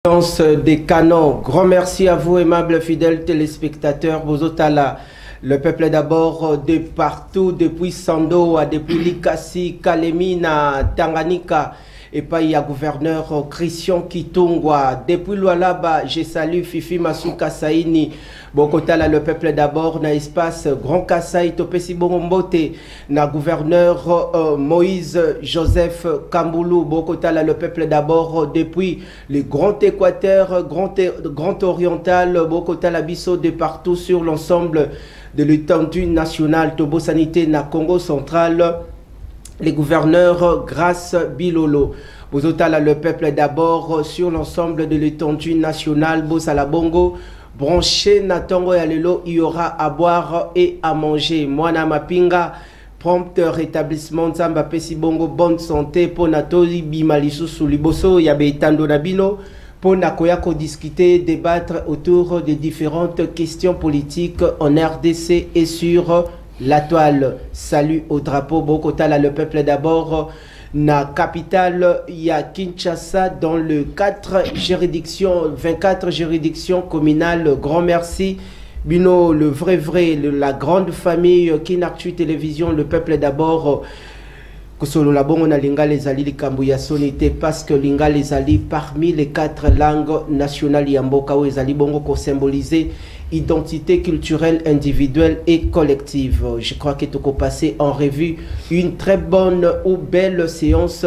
Des canons. Grand merci à vous, aimables fidèles téléspectateurs. Bozotala, le peuple d'abord de partout, depuis Sandoa, depuis Likasi, Kalemina, Tanganyika, et pas il y a gouverneur Christian Kitungwa. Depuis Lualaba, je salue Fifi Masuka Saini. Bokotala, le peuple d'abord, na espace Grand Kasaï, Topesi Borombote, na gouverneur Moïse Joseph Kamboulou. Bokotala, le peuple d'abord, depuis le Grand Équateur, Grand Oriental, Bokotala Bisso de partout sur l'ensemble de l'étendue nationale, Tobo Sanité, na Congo central. Les gouverneurs Grâce Bilolo. Bozotala, le peuple d'abord sur l'ensemble de l'étendue nationale, Bosalabongo. Branché Natongo Yalelo, il y aura à boire et à manger. Moana Mapinga, prompt rétablissement Zamba Pesibongo, bonne santé pour Natori Bimalisu Suliboso, Yabe Tando Nabino, pour Nakoyako discuter, débattre autour des différentes questions politiques en RDC et sur la toile. Salut au drapeau Bokotala, le peuple d'abord. Na capitale, il y a Kinshasa dans le 24 juridictions communales. Grand merci. Bino, le vrai, la grande famille, Kinactu Télévision, le peuple d'abord. Kosolo la bon on a linga les ali likambuya sonité parce que linga les ali parmi les 4 langues nationales yamboka ou les ali bongo ko symboliser identité culturelle individuelle et collective. Je crois que tout passé en revue une très bonne ou belle séance,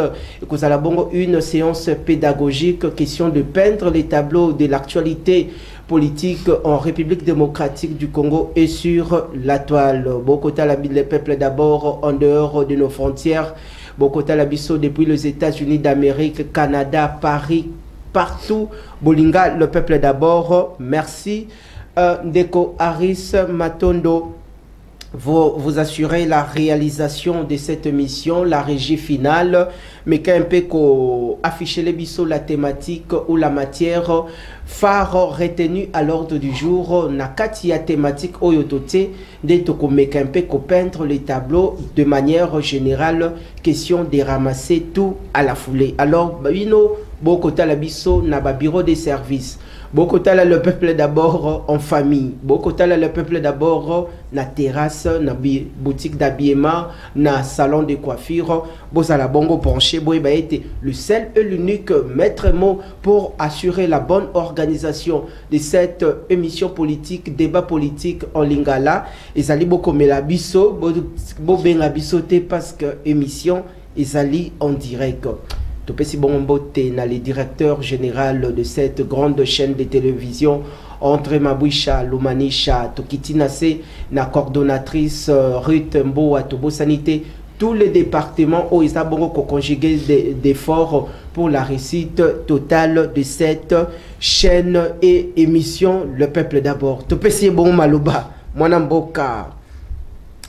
une séance pédagogique, question de peindre les tableaux de l'actualité politique en République démocratique du Congo et sur la toile. Bokota la les peuples d'abord en dehors de nos frontières. Bokota la bisso depuis les États-Unis d'Amérique, Canada, Paris, partout. Bolinga, le peuple d'abord. Merci. Ndeko Harris Matondo, vous assurez la réalisation de cette mission, la régie finale, mais quand un peu afficher les bisous la thématique ou la matière phare retenue à l'ordre du jour, nakatia thématique oyotote, de toko un peu peindre les tableaux de manière générale, question de ramasser tout à la foulée. Alors, bino, bokota la biso na ba bureau de service. Bokotala le peuple d'abord en famille. Bokotala le peuple d'abord na terrasse, na boutique d'habillement, na salon de coiffure. Bozala bongo branché, boyba été le seul et l'unique maître mot pour assurer la bonne organisation de cette émission politique, débat politique en lingala. Et zali boko mela biso, bo benga bisote parce que émission ezali en direct. Topesi Bombote, le directeur général de cette grande chaîne de télévision, André Maboucha, Lumanisha, Tokitinase, la coordonnatrice Ruth Mbo à Tobo Sanité, tous les départements où ils ont conjugué d'efforts pour la réussite totale de cette chaîne et émission Le Peuple d'abord. Topesi Bon Malouba, Mwanamboka,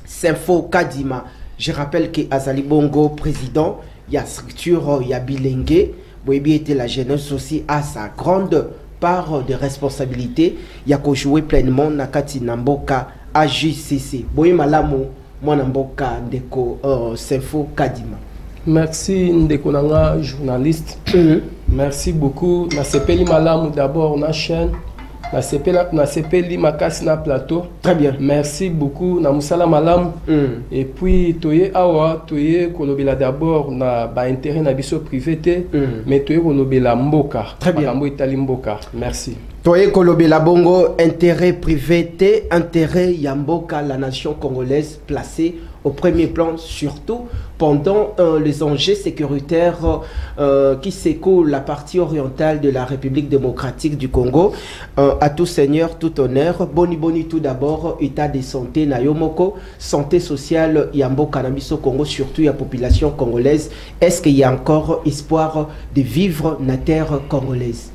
Sinfo Kadima. Je rappelle que Azali Bongo, président, il y a structure, il y a bilingue. Boebi était la jeunesse aussi à sa grande part de responsabilité. Il y a qu'à jouer pleinement Nakati Namboka à JCC. Boebi Malamu, moi Namboka Ndeko Sinfo Kadima. Merci Ndeko Nanga, journaliste. Merci beaucoup. Nasepeli Malamu d'abord na chaîne. Nasepeli Makasi na plateau. Très bien. Merci beaucoup. Na Musala Malam. Et puis toye awa toye kolobela d'abord na ba intérêt na biso privé mais toye kolobela mboka. Très bien. Mboka. Merci. Toye kolobela bongo intérêt privé intérêt yamboka la nation congolaise placée au premier plan, surtout pendant les enjeux sécuritaires qui s'écoulent la partie orientale de la République démocratique du Congo. À tout seigneur, tout honneur. Boni tout d'abord, état de santé na yomoko, santé sociale yambo cannabis au Congo, surtout la population congolaise. Est-ce qu'il y a encore espoir de vivre na terre congolaise?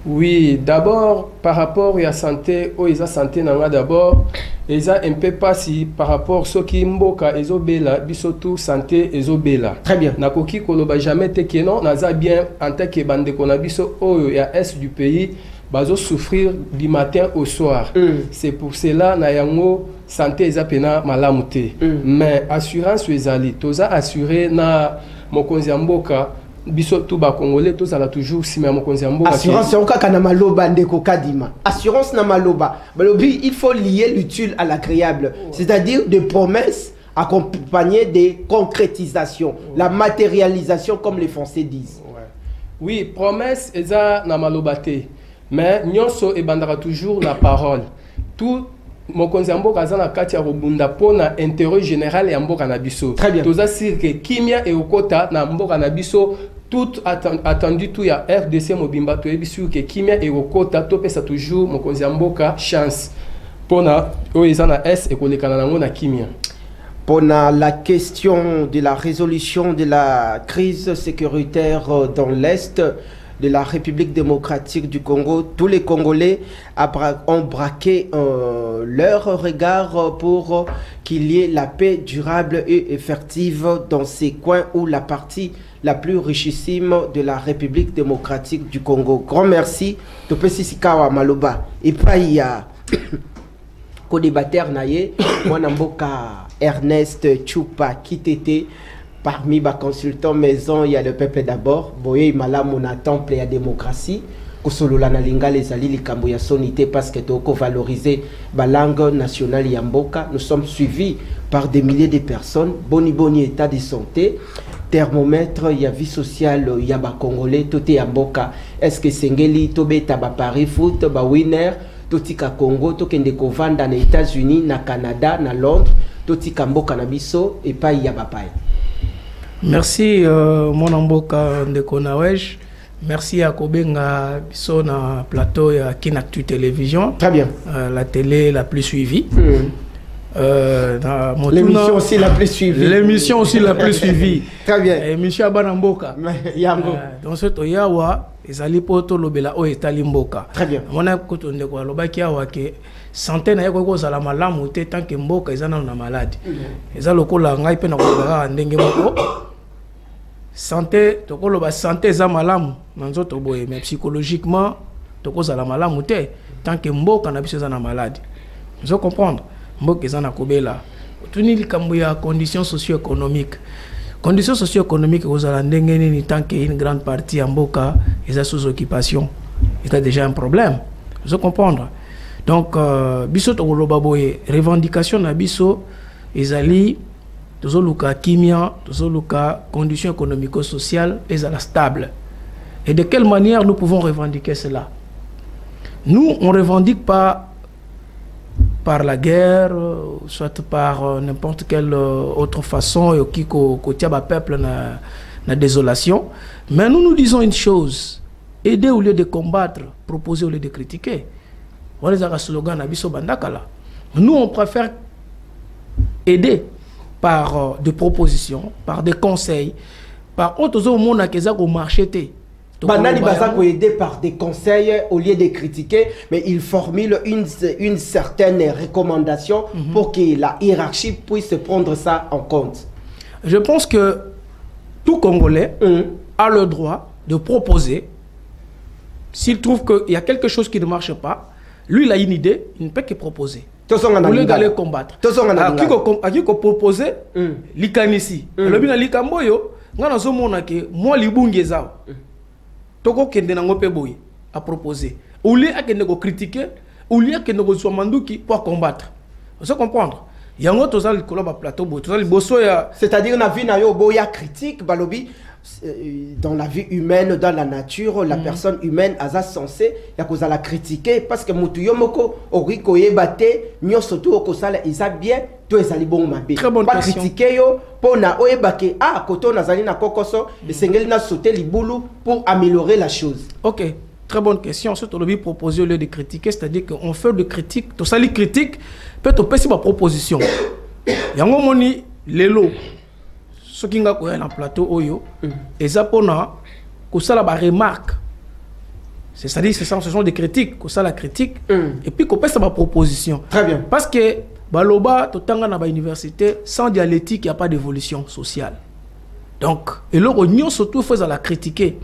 Oui, d'abord, par rapport à la santé, santé d'abord, ils ont un peu passé par rapport à ce qui mboka ezobela, bisotu santé ezobela. Très bien. Nakoki koloba jamais te que non, naza bien en tant que bande konabiso oyo ya est du pays, bazo souffrir du matin au soir. C'est pour cela na yango santé ezapena malamute. Mais assurance ezali, toza assuré na mokonzi mboka biso tout ba congolais tous ala toujours si même konzi mboka assurance on ka kana maloba ndeko kadima assurance na maloba balobi il faut lier l'utile à l'agréable c'est-à-dire des promesses accompagnées des concrétisations la matérialisation comme les Français disent. Oui, promesse eza na maloba te mais nyonso ebandaka toujours na parole tout mokonzi ya mboka aza na kati ya kobunda mpona intérêt général ya mboka na biso. Très bien. Toza sir ke kimia ekokota na mboka na biso tout attendu tout ya RDC mobimba toyebi sur ke kimia ekokota topesa toujours mokonzi ya mboka chance mpona oyo eza na S ekolekana nango na kimia. Pour la question de la résolution de la crise sécuritaire dans l'Est de la République démocratique du Congo, tous les Congolais ont braqué leur regard pour qu'il y ait la paix durable et effective dans ces coins où la partie la plus richissime de la République démocratique du Congo. Grand merci. Topesi Sikawa Maloba. Et puis il y a co-débatteur naye, Mwanamboka Ernest Tchoupa Kitete. Parmi les consultants maison, il y a le peuple d'abord. Boye Malam on a temple et la démocratie. Kosolo la nalinga les ali likambo ya sonité parce que toko valoriser la langue nationale yamboka. Nous sommes suivis par des milliers de personnes. Boni état de santé. Thermomètre, il y a vie sociale, il y a ba congolais, tout est yamboka. Est-ce que Sengeli tobe taba Paris foot, ba winner, totika Congo, tokende kovanda na États-Unis, na Canada, na Londres, totika mboka na biso et pas yabapay. Merci mon amboka ndeko nawej. Merci à Kobenga biso na plateau ya Kinactu Télévision. Très bien. La télé la plus suivie. L'émission aussi la plus suivie. L'émission aussi la plus suivie. Très bien. Émission Banamboka. Yango. Dans ce toyawa ezali poto lobela o etali mboka. Très bien. Mona koto ndeko lobaki awa ke santé na yeko ko sala malamu te tant que mboka ezana na malade. Eza lokola ngai pe na ko ndenge moko. Santé, tokolo ba santé za malamu nanzoto boye mais psychologiquement tokoza la malamu te tant que mboka na biso za na malade. Vous comprendre mboka za na kobela. Tuni likambo ya conditions socio-économiques. Conditions socio-économiques kozala ndenge ni tant que une grande partie ya mboka eza sous occupation. C'est déjà un problème. Vous comprendre. Donc biso tokolo ba boye revendication na biso ezali tozoluka kimia, tozoluka conditions économico-sociales et stable. Et de quelle manière nous pouvons revendiquer cela? Nous, on ne revendique pas par la guerre, soit par n'importe quelle autre façon, qui tient le peuple dans la désolation. Mais nous disons une chose: aider au lieu de combattre, proposer au lieu de critiquer. Voilà le slogan Nabiso Bandakala. Nous, on préfère aider par des propositions, par des conseils, par autres au monde qui ont marché. Banani Bazako aider par des conseils au lieu de critiquer, mais il formule une certaine recommandation pour que la hiérarchie puisse prendre ça en compte. Je pense que tout Congolais a le droit de proposer. S'il trouve qu'il y a quelque chose qui ne marche pas, lui il a une idée, il ne peut que proposer. Au lieu d'aller combattre. À qui proposer l'ikanisi. Le bina likamboyo, ngana zo mona ke moi libungeza. Toko kende na ngope boy à proposer. Au lieu à kende ko critiquer, au lieu kende ko somanduki pour combattre. Vous comprendre? Yango toza likolo ba plateau boy, toza liboso ya, c'est-à-dire na vie na yo boya critique balobi dans la vie humaine, dans la nature, la personne humaine a censé ya la critiquer parce que mutu yomoko oriko yebate nyoso tu okosala isa bien to ezali bon mabe. Très bonne pas question. critiquer yo pona oyebake koto nazali na kokoso esengeli na sauter libulu pour améliorer la chose. OK, très bonne question. Surtout le proposer au lieu de critiquer, c'est-à-dire qu'on fait de critique, to sali critique peut to pesi ba proposition. Yango moni lelo ce qui est dans plateau oyo et ça pona que ça la remarque, c'est-à-dire ce sont des critiques, que ça la critique et puis qu'on peut ça ma proposition. Très bien. Parce que baloba totanga na ba université sans dialectique il y a pas d'évolution sociale. Donc et là on surtout faut la critiquer.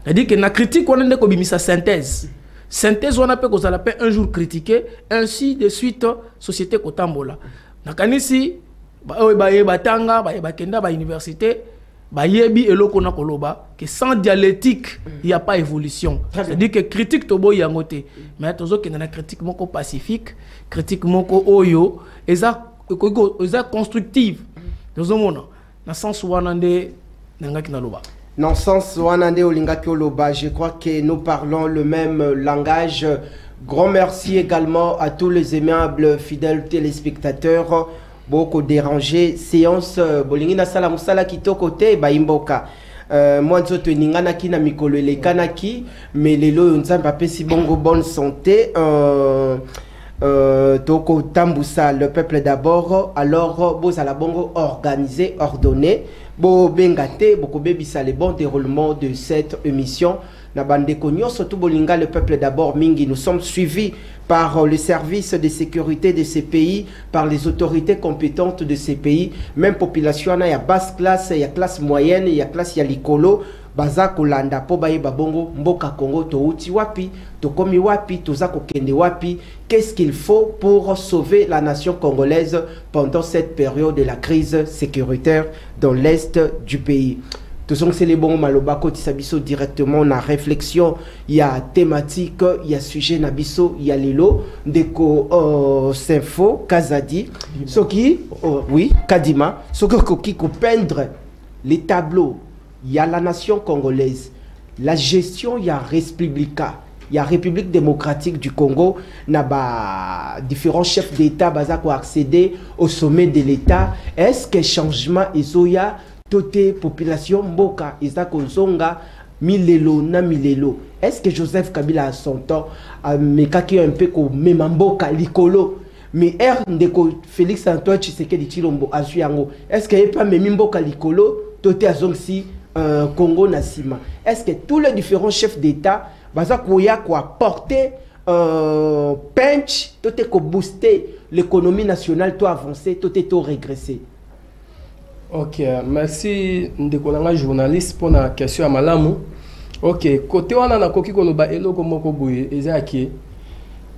C'est-à-dire que la critique on a ko bimisa synthèse. Synthèse on appelle que ça l'appelle un jour critiquer ainsi de suite société kotambola. Na kanisi ba batanga ba kenda ba université bayebi eloko na koloba que sans dialectique il n'y a pas évolution. C'est-à-dire que critique tobo yangote mais tozo que na critique moko pacifique, critique moko oyo eza constructive. Tozo mona na sens wana nde nangaki na loba. Dans le sens wanande olingaki oloba, je crois que nous parlons le même langage. Grand merci également à tous les aimables fidèles téléspectateurs. Beaucoup dérangé séance bolingina sala musala kitoko te baimboka moi nzoto ningana ki na mikolo elekanaki mais lelo nzambe apesi bongo bonne santé toko tambusa le peuple d'abord alors bozala bongo organisé ordonné bo bengate boko bebisa le bon déroulement de cette émission na bande konyo surtout bolinga le peuple d'abord mingi. Nous sommes suivis par le service de sécurité de ces pays, par les autorités compétentes de ces pays. Même population, il y a basse classe, il y a classe moyenne, il y a classe, il y a l'icolo. Baza kolanda po baye babongo mboka Congo to uti wapi to komi wapi to zako kende wapi. Qu'est-ce qu'il faut pour sauver la nation congolaise pendant cette période de la crise sécuritaire dans l'est du pays? Tous c'est les bons malobako tisabiso directement na réflexion, il y a thématique, il y a sujet nabiso, il y a lilo deko s'info Kazadi soki oui Kadima soki ko peindre les tableaux, il y a la nation congolaise, la gestion, il y a Républica, il y a République démocratique du Congo, na ba différents chefs d'État baza ko accéder au sommet de l'État. Est-ce que changement isoya toute population mboka isa konzonga milelo na milelo? Est-ce que Joseph Kabila a son temps mekaki un peu ko memamboka likolo mais ndeko Félix Antoine Tshisekedi Tshilombo azuyango? Est-ce que pas memimboka likolo toute azongsi Congo na sima? Est-ce que tous les différents chefs d'État baza koya quoi porter punch toute ko booster l'économie nationale, to avancer toute to régresser? Ok, merci ndekolanga journaliste pour la question à malamu. Ok, côté wana na koki koloba eloko moko boye ezaki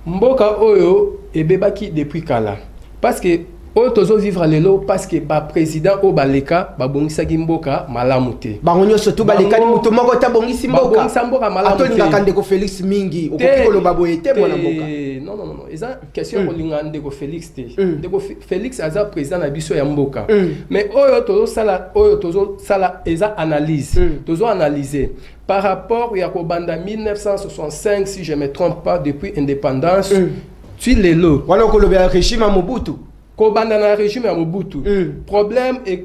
mboka oyo ebebaki depuis kala parce que oyo tozo vivre lelo parce que ba président o baleka babongisaki mboka malamu te bangonyo surtout baleka ni muto moko ta bongisi mboka babongisa mboka malamu te atoli ngakande ko Félix mingi okoki koloba boye te mwana mboka non eza question ko lingande ko Félix te ndeko Félix aza président na biso ya mboka mais oyo tozo sala eza analyse tozo analyser par rapport ya ko banda 1965 si je me trompe pas depuis indépendance tu lelo wana ko lobe régime Mobutu kobanda na régime ya Mobutu problème et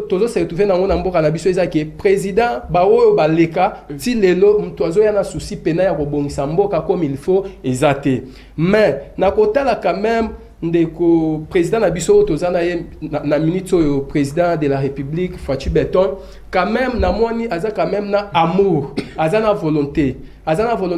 tozo se retrouver na ngona mboka na biso ezaki président ba oyo baleka ti lelo mtozo ya na souci pena ya kobongisa mboka comme il faut ezate mais na kotala quand même ndeko président na biso tozana na minute oyo président de la République Fatou Beton quand même na moni aza quand même na amour aza na volonté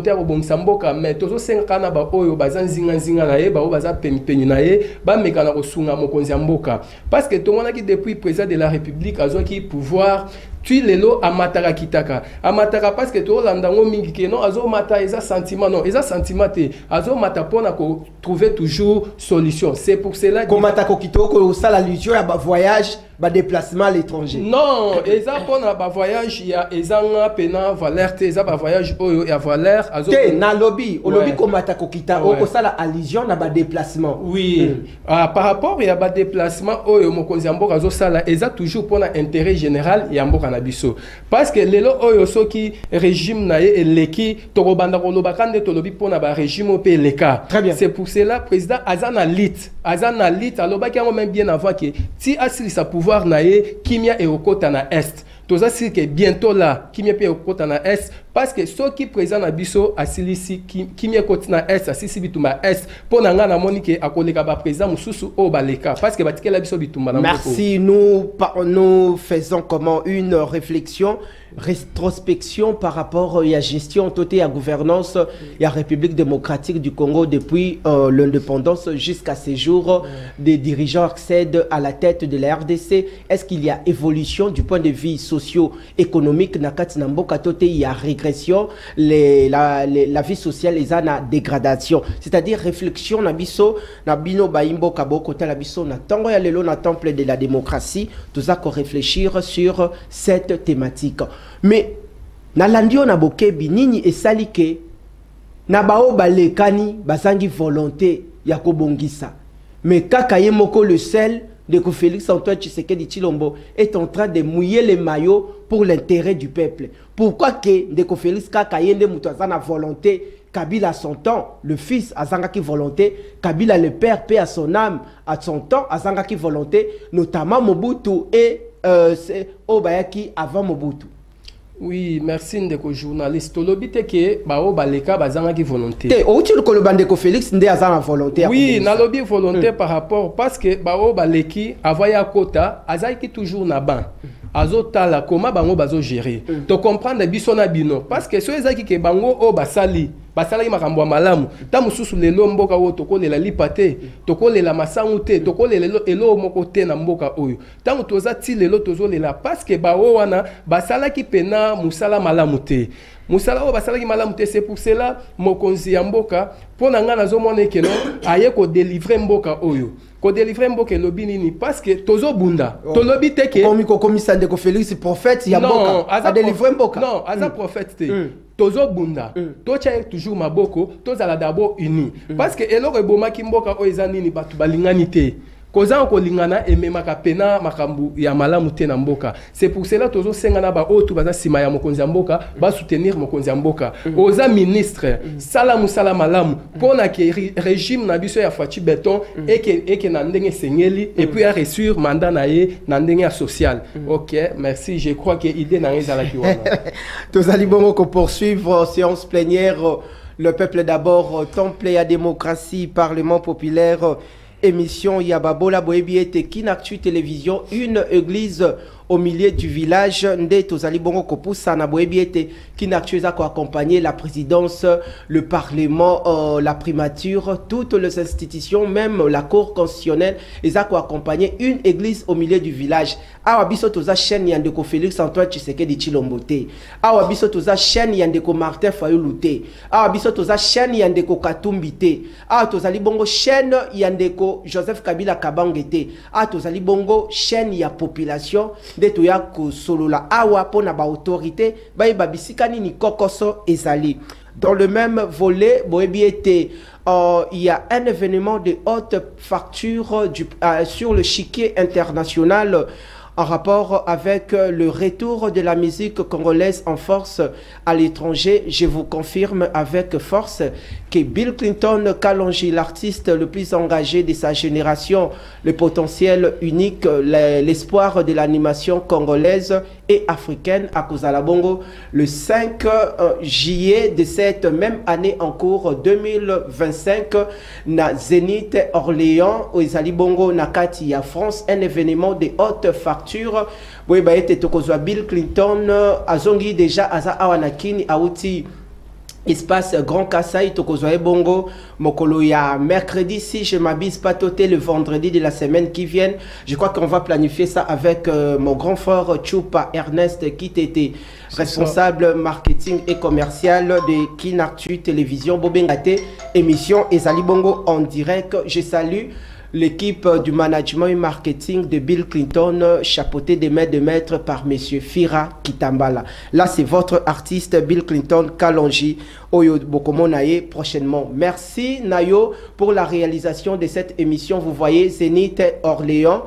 ya kobongisa mboka mais tozo senga na ba oyo baza nzinga na ye ba oyo baza peni na ye ba mekana kosunga mokonzi ya mboka parce que tongona ki depuis président de la République azo ki pouvoir tu lelo amataka kitaka amataka parce que to landango mingi ke non azo mata eza sentiment non eza sentiment te azo mata pona ko trouver toujours solution. C'est pour cela que komata ko kitoko ça l'allusion à ba voyage ba déplacement à l'étranger. Non, eza pona ba voyage ya ezanga pena valeur te eza ba voyage oyo ya valeur azo te na lobby au lobby komata ko kita o ça la allusion na ba déplacement. Oui. Par rapport ya ba déplacement oyo mokonzi ya mboka azo sala eza toujours pona intérêt général ya mboka na biso parce que lelo oyo soki régime na ye eleki tokobanda koloba kande to lobby pona ba régime au leka. C'est pour cela président azana lit aloba ki même bien avant que ti asili sa pouvoir na ye kimia e okota na est toza si que bientôt là kimia pe okota na est parce que ceux qui présent na biso asilisi kimia koti na est asisi bituma est pona nga na moni ke akoleka ba président mususu o baleka parce que batikela biso bituma na merci. Nous faisons comment une réflexion rétrospection par rapport à la gestion totale à gouvernance de la République démocratique du Congo depuis l'indépendance jusqu'à ces jours. Des dirigeants accèdent à la tête de la RDC. Est-ce qu'il y a évolution du point de vue socio-économique? Il y a régression, la vie sociale est en dégradation. C'est-à-dire réflexion na bino baimbo kaboko ta la biso na tango ya lelo na temple de la démocratie, tout ça qu'on réfléchir sur cette thématique. Mais na landio na bokebi nini esalike na bao balekani basangi volonté ya kobongisa. Mais kaka ye moko le sel de que Félix Antoine Tshisekedi Tshilombo est en train de mouiller les maillots pour l'intérêt du peuple. Pourquoi que de que Félix kaka yende muto azana volonté, Kabila à son temps, le fils a zangaki volonté, Kabila le père, paix à son âme, à son temps a zangaki volonté, notamment Mobutu et Obayaki avant Mobutu. Oui, merci ndeko journaliste. Tolobite ke bao baleka bazangaki volonté. Te outi le kolobandeko Félix ndé azana volonté. Oui, na lobi volonté par rapport parce que bao baleki avoya kota azaki toujours na ban. Azotala comment bango bazo gérer. To comprendre biso na bino parce que so ezaki ke bango o basali basala makambo malamu ta mususu lelo mboka wo tokolela lipate tokolela masangu te tokolela elo moko te na mboka oyo tango toza ti lelo tozolela parce que bao wana basala ki pena musala malamu te musala o basala ki malamu te. C'est pour cela mokonzi ya mboka pona nga nazomona ekeno aye ko délivrer mboka oyo ko délivrer mboka lobi nini parce que tozo bunda to lobi te ke komi ko komisa ndeko Félix prophète ya mboka a délivrer mboka non aza prophète te tozo bunda tocha toujours maboko tozala d'abord uni parce que eloko ebomaki mboka o eza nini batu balingani te koza ko lingana ememaka pena makambu ya malamu te na mboka. C'est pour cela tozo sengana ba otu baza sima ya mokonzi ya mboka ba soutenir mokonzi ya mboka oza ministre salamu malamu pona ke régime na biso ya Fachi Beton eke na ndenge sengeli et puis a reçu mandat na ye na ndenge social. OK, merci, je crois que idée na ezala ki wana. Tozali bongo ko poursuivre séance plénière le peuple d'abord, temple à démocratie, parlement populaire. Émission Yababola Boebiete Kinactu Télévision, une église au milieu du village. Nde Tozali Bongo Kopusa na Boebiete Kinactu a accompagné la présidence, le parlement, la primature, toutes les institutions, même la cour constitutionnelle. Ils ont accompagné une église au milieu du village. Awa biso toza chaîne yandeko Félix Antoine Tshisekedi Tshilombo te. Awa biso toza chaîne yandeko Martin Fayulu te. Awa biso toza chaîne yandeko Katumbi te. Awa tozali bongo chaîne yandeko Joseph Kabila Kabange te. Awa tozali bongo chaîne ya population de toya ko solola awa pona ba autorité ba babisikani ni kokoso ezali. Dans le même volet, il y a un événement de haute facture sur le chiquier international en rapport avec le retour de la musique congolaise en force à l'étranger. Je vous confirme avec force que Bill Clinton Kalonji, l'artiste le plus engagé de sa génération, le potentiel unique, l'espoir de l'animation congolaise et africaine à Kozalabongo, le 5 juillet de cette même année en cours 2025, na Zénith Orléans, au Izalibongo Nakati à France, un événement de haute facture. Oui, bah, Bill Clinton, Azongi déjà, Aza Awanakini, Aouti. Espace Grand Kassai, Tokozoe Bongo, Mokolo ya mercredi, si je m'abuse pas toté le vendredi de la semaine qui vient. Je crois qu'on va planifier ça avec mon grand frère Choupa Ernest, qui était responsable marketing et commercial de Kinactu Télévision, Bobengate, émission Ezali Bongo en direct. Je salue l'équipe du management et marketing de Bill Clinton, chapeauté de maître par monsieur Fira Kitambala. Là, c'est votre artiste Bill Clinton Kalonji Oyo Bokomonaye prochainement. Merci Nayo pour la réalisation de cette émission. Vous voyez Zénith Orléans,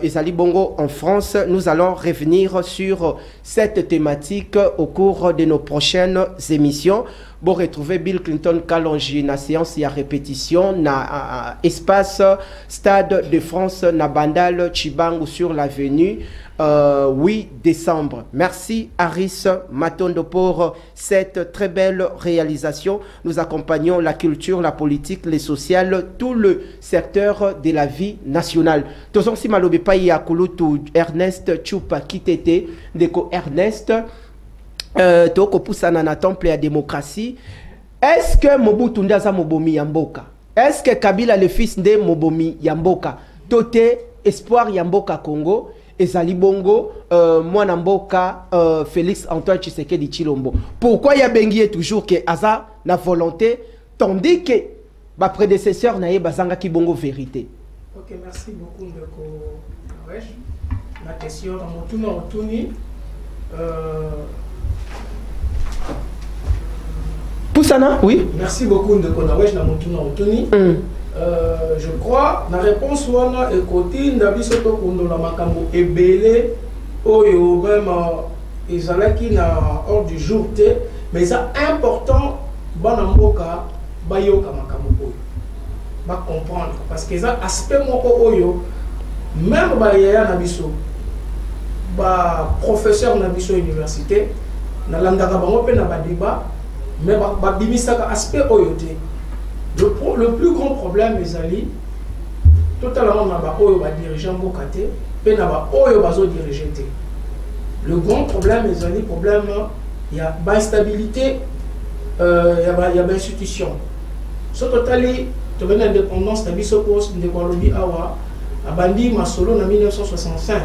Ezali Bongo en France. Nous allons revenir sur cette thématique au cours de nos prochaines émissions. Pour retrouver Bill Clinton Kalonji na séance et à répétition na espace Stade de France na Bandal Chibangu sur l'avenue 8 décembre. Merci Aris Matondo pour cette très belle réalisation. Nous accompagnons la culture, la politique, les sociales, tout le secteur de la vie nationale. Tozong si malobe pa ya kulutu Ernest Chupa Kitete, deko Ernest, toko pusana na temple ya démocratie. Est-ce que Mobutu Ndaza Mobomi Yamboka? Est-ce que Kabila le fils de Mobomi Yamboka? Tote espoir Yamboka Congo? Ezali Bongo, Mwana Mboka, Félix Antoine Tshisekedi Chilombo. Pourquoi Yabengi toujours que Aza na volonté, tandis que ma prédécesseur naye bazanga ki bongo vérité? Ok, merci beaucoup Ndeko Nawej. La question à Motuna Otuni. Poussana, oui. Merci beaucoup Ndeko Nawej na Motuna Otuni. Je crois la réponse wana ekoti ndabiso to kondola makambo ebele oyo même ezalaki na hors du jour te, mais c'est important bana mboka bayoka makambo oyo ba comprendre parce que ça aspect moko oyo même ba yaya na biso ba professeur na biso université na landaka bango pe na ba débat mais ba bimisaka aspect oyo te. Le plus grand problème est ali totalement na ba oyo ba dirigeant bokate pe na ba oyo bazo diriger te. Le grand problème est ali problème il y a ba instabilité il y a ba institution. So totali to ben indépendance na biso poste de Kolobi awa abandi masolo na 1965.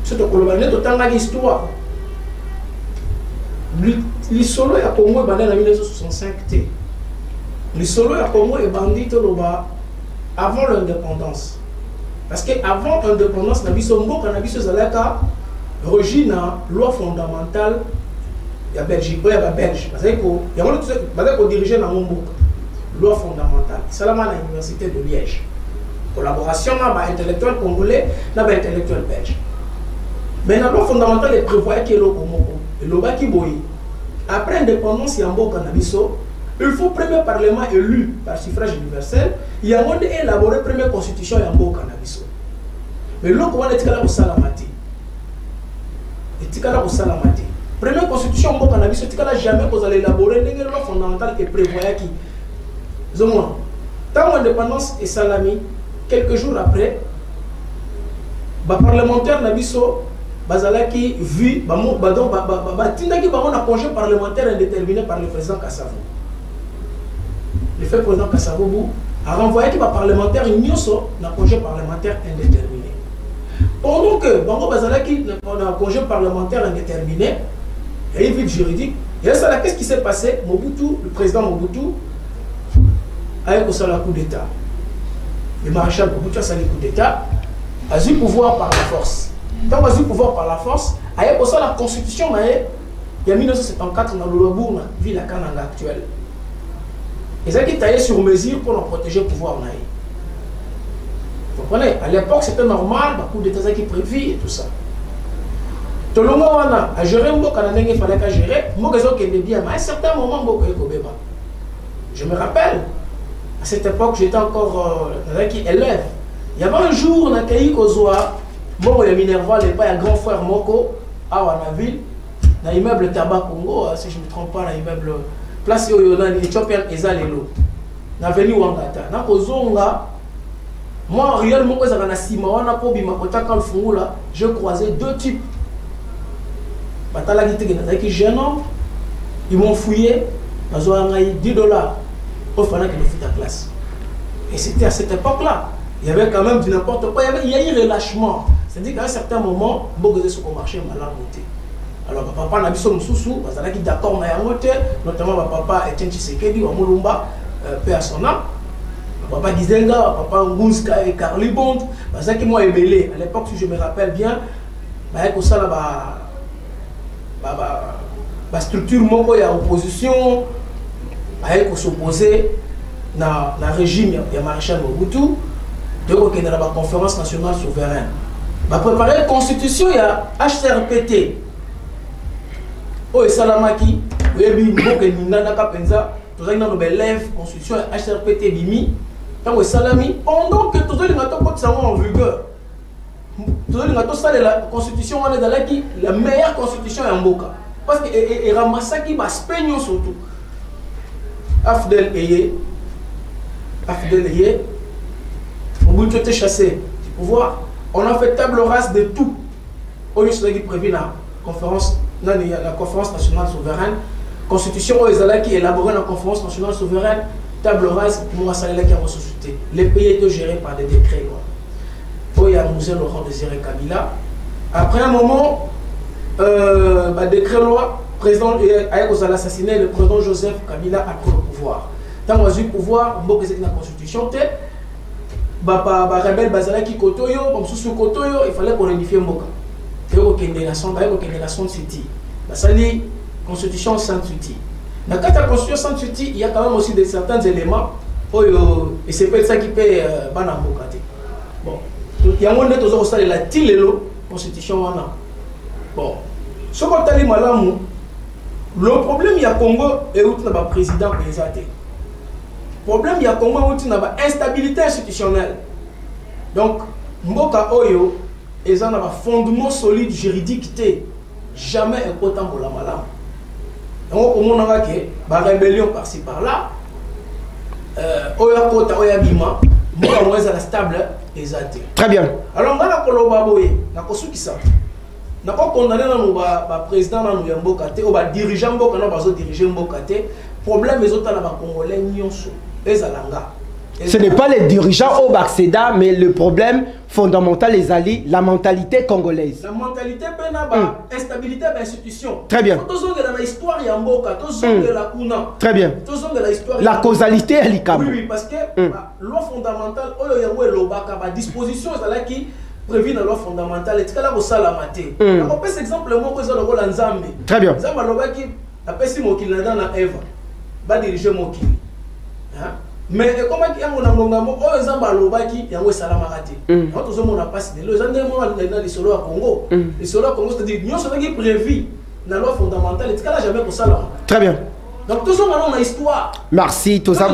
So to kolobane to tanga histoire. L'isolo ya Congo bandé na 1965 te. L'isolo ya Congo est bandit avant l'indépendance. Parce que avant l'indépendance, nabiso mboka nabiso zalaka regina loi fondamentale ya Belgique, ya ba Belge. Parce que ya ngolo bazaka ko diriger na mboka. Loi fondamentale. Salama na université de Liège. Collaboration na ba intellectuel congolais na ba intellectuel belge. Mais la loi fondamentale prévoit que le Congo et le baki boyi après l'indépendance ya mboka nabiso. Il faut premier parlement élu par suffrage universel. Il y a un élaboré première constitution Yambo Canabiso. Mais l'autre on est tika au salamati. Et tika au salamati. Première constitution Yambo Canabiso tika jamais qu'on allait élaborer une loi fondamentale qui prévoyait qui. Zomwa. Tant l'indépendance est salami, quelques jours après, le parlementaire Nabiso bazalaki vu tindaki ba on a congé parlementaire indéterminé par le président Kassavou. Le fait président Kassavoubou a renvoyé que les parlementaires Nyoso n'a congé parlementaire indéterminé. Pendant que Bango Bazalaki a un congé parlementaire indéterminé, il y a une vide juridique. Et là, qu'est-ce qui s'est passé? Mobutu, le président Mobutu, a eu un coup d'État. Le maréchal Mobutu a eu un coup d'État, a eu le pouvoir par la force. Quand on a eu le pouvoir par la force, a eu la constitution, il y a 1974 dans le Lobourg, la ville à Kananga actuelle. Ils ont été taillés sur mesure pour nous protéger le pouvoir. Vous comprenez? À l'époque, c'était normal, beaucoup d'États qui prévu et tout ça. Tout le monde a géré un peu quand il fallait qu'à gérer. Moi, je suis bien, mais à un certain moment, je me rappelle, à cette époque, j'étais encore élève. Il y avait un jour, on a accueilli Kozoa, moi, le Minerval, il y a un grand frère Moko, à Wanaville, dans l'immeuble Tabac Congo, si je ne me trompe pas, dans l'immeuble. Place où il y a des Éthiopiens et Zalelo. Dans l'avenue Wangata. Dans Kozonga, moi, réellement, quand je croisais deux types. Jeune homme, ils m'ont fouillé, ils ont $10 pour faire la classe. Et c'était à cette époque-là. Il y avait quand même du n'importe quoi. Il y a eu relâchement. C'est-à-dire qu'à un certain moment, beaucoup de ce qu'on marchait mal à monter. Alors, papa n'a pas de sous-sous, parce qu'il est d'accord, notamment papa Etienne Tshisekedi, Mulumba, paix à son âme. Papa Gizenga, papa Ngouska et Carly Bond, parce que moi, Ebélé, à l'époque, si je me rappelle bien, il y a une structure, il y a opposition, il y a s'opposer dans le régime, il y a maréchal Mobutu, donc il y a la conférence nationale souveraine. Il préparer la constitution, il y a HCRPT. Oh, Salamaki, oui, tous les élèves, constitution HRPT Bimi, tant que Salami, pendant que tous les gens sont en vigueur, la constitution on est la meilleure constitution en Mboka parce que et ramassaki ba spegno surtout Afdel Eye Mobutu était chassé du pouvoir. On a fait table rase de tout. Au lieu de prévu la conférence nationale souveraine, constitution qui élaborée la conférence nationale souveraine, table rase pour moi ça qui a ressuscité. Les pays étaient gérés par des décrets. Il y a Moussé Laurent Désiré Kabila. Après un moment, décret loi, président a assassiné le président Joseph Kabila a pris le pouvoir. Tant qu'on a eu le pouvoir, on a la constitution. Rebelle Bazalaki Kotoyo, il fallait qu'on unifie Mboka. Il y a une nation city. La constitution sans outil. Dans la constitution sans outil, il y a quand même aussi certains éléments. Et c'est peut-être ça qui peut Bana Mboka. Bon. Il y a un moment où il y a la constitution. Bon. Ce qu'on a dit, le problème, il y a Congo et où il y a un président présenté. Le problème, il y a Congo où il y a une instabilité institutionnelle. Donc, Mboka Oyo, ils ont un fondement solide juridique. Jamais important pour la malam. Donc, on a vu la rébellion par-ci par-là. Oya Kota, Oya Bima, Mboka est stable et très bien. Alors, on a Kolobaboye, on a Kosuki. On a condamné le président de Mboka, le dirigeant de Mboka, le dirigeant de Mboka. Le problème est que les Congolais sont ce n'est pas les dirigeants au Baxeda, mais le problème fondamental, les alliés, la mentalité congolaise. La mentalité, l'instabilité de l'institution. Très bien. L'histoire, il y a Mboka, la Kuna. Très bien. La causalité, elle est comme. Oui, parce que la loi fondamentale, la disposition qui prévue dans la loi fondamentale, est-ce qu'elle a aussi la maté. On peut exemple le mot que le rôle en Zambie. Très bien. Zambie, qui a passé mon qu'il dans la Eva, va diriger mon qu'il. Mais comment il y a un Congo, il y a un Salamaraté. On a passé les gens dans les solos à Congo. Les solos à Congo, c'est-à-dire que nous sommes prévus dans la loi fondamentale, et ce jamais pour ça. Très bien. Donc, tout ça, on a histoire. Merci, tout ça.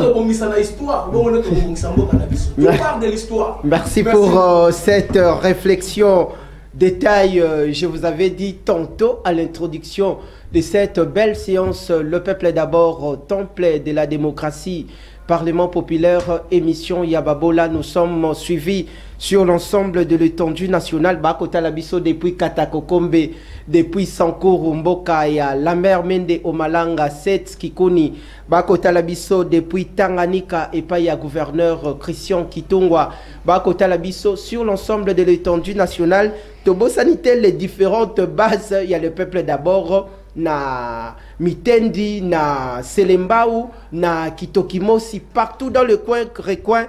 Merci pour cette réflexion. Détail, je vous avais dit tantôt à l'introduction de cette belle séance. Le peuple est d'abord temple de la démocratie. Parlement populaire, émission Yababola, nous sommes suivis sur l'ensemble de l'étendue nationale. Bakota Labiso depuis Katakokombe, depuis Sankuru Mboka ya Lambert Mende Omalanga, Set Kikuni, Bakota Labiso depuis Tanganyika et Paya gouverneur Christian Kitongwa, Bakota Labiso sur l'ensemble de l'étendue nationale. Tobo sanitaire, les différentes bases, il y a le peuple d'abord. Na Mitendi, na Selembao, na Kitokimosi, partout dans le recoin,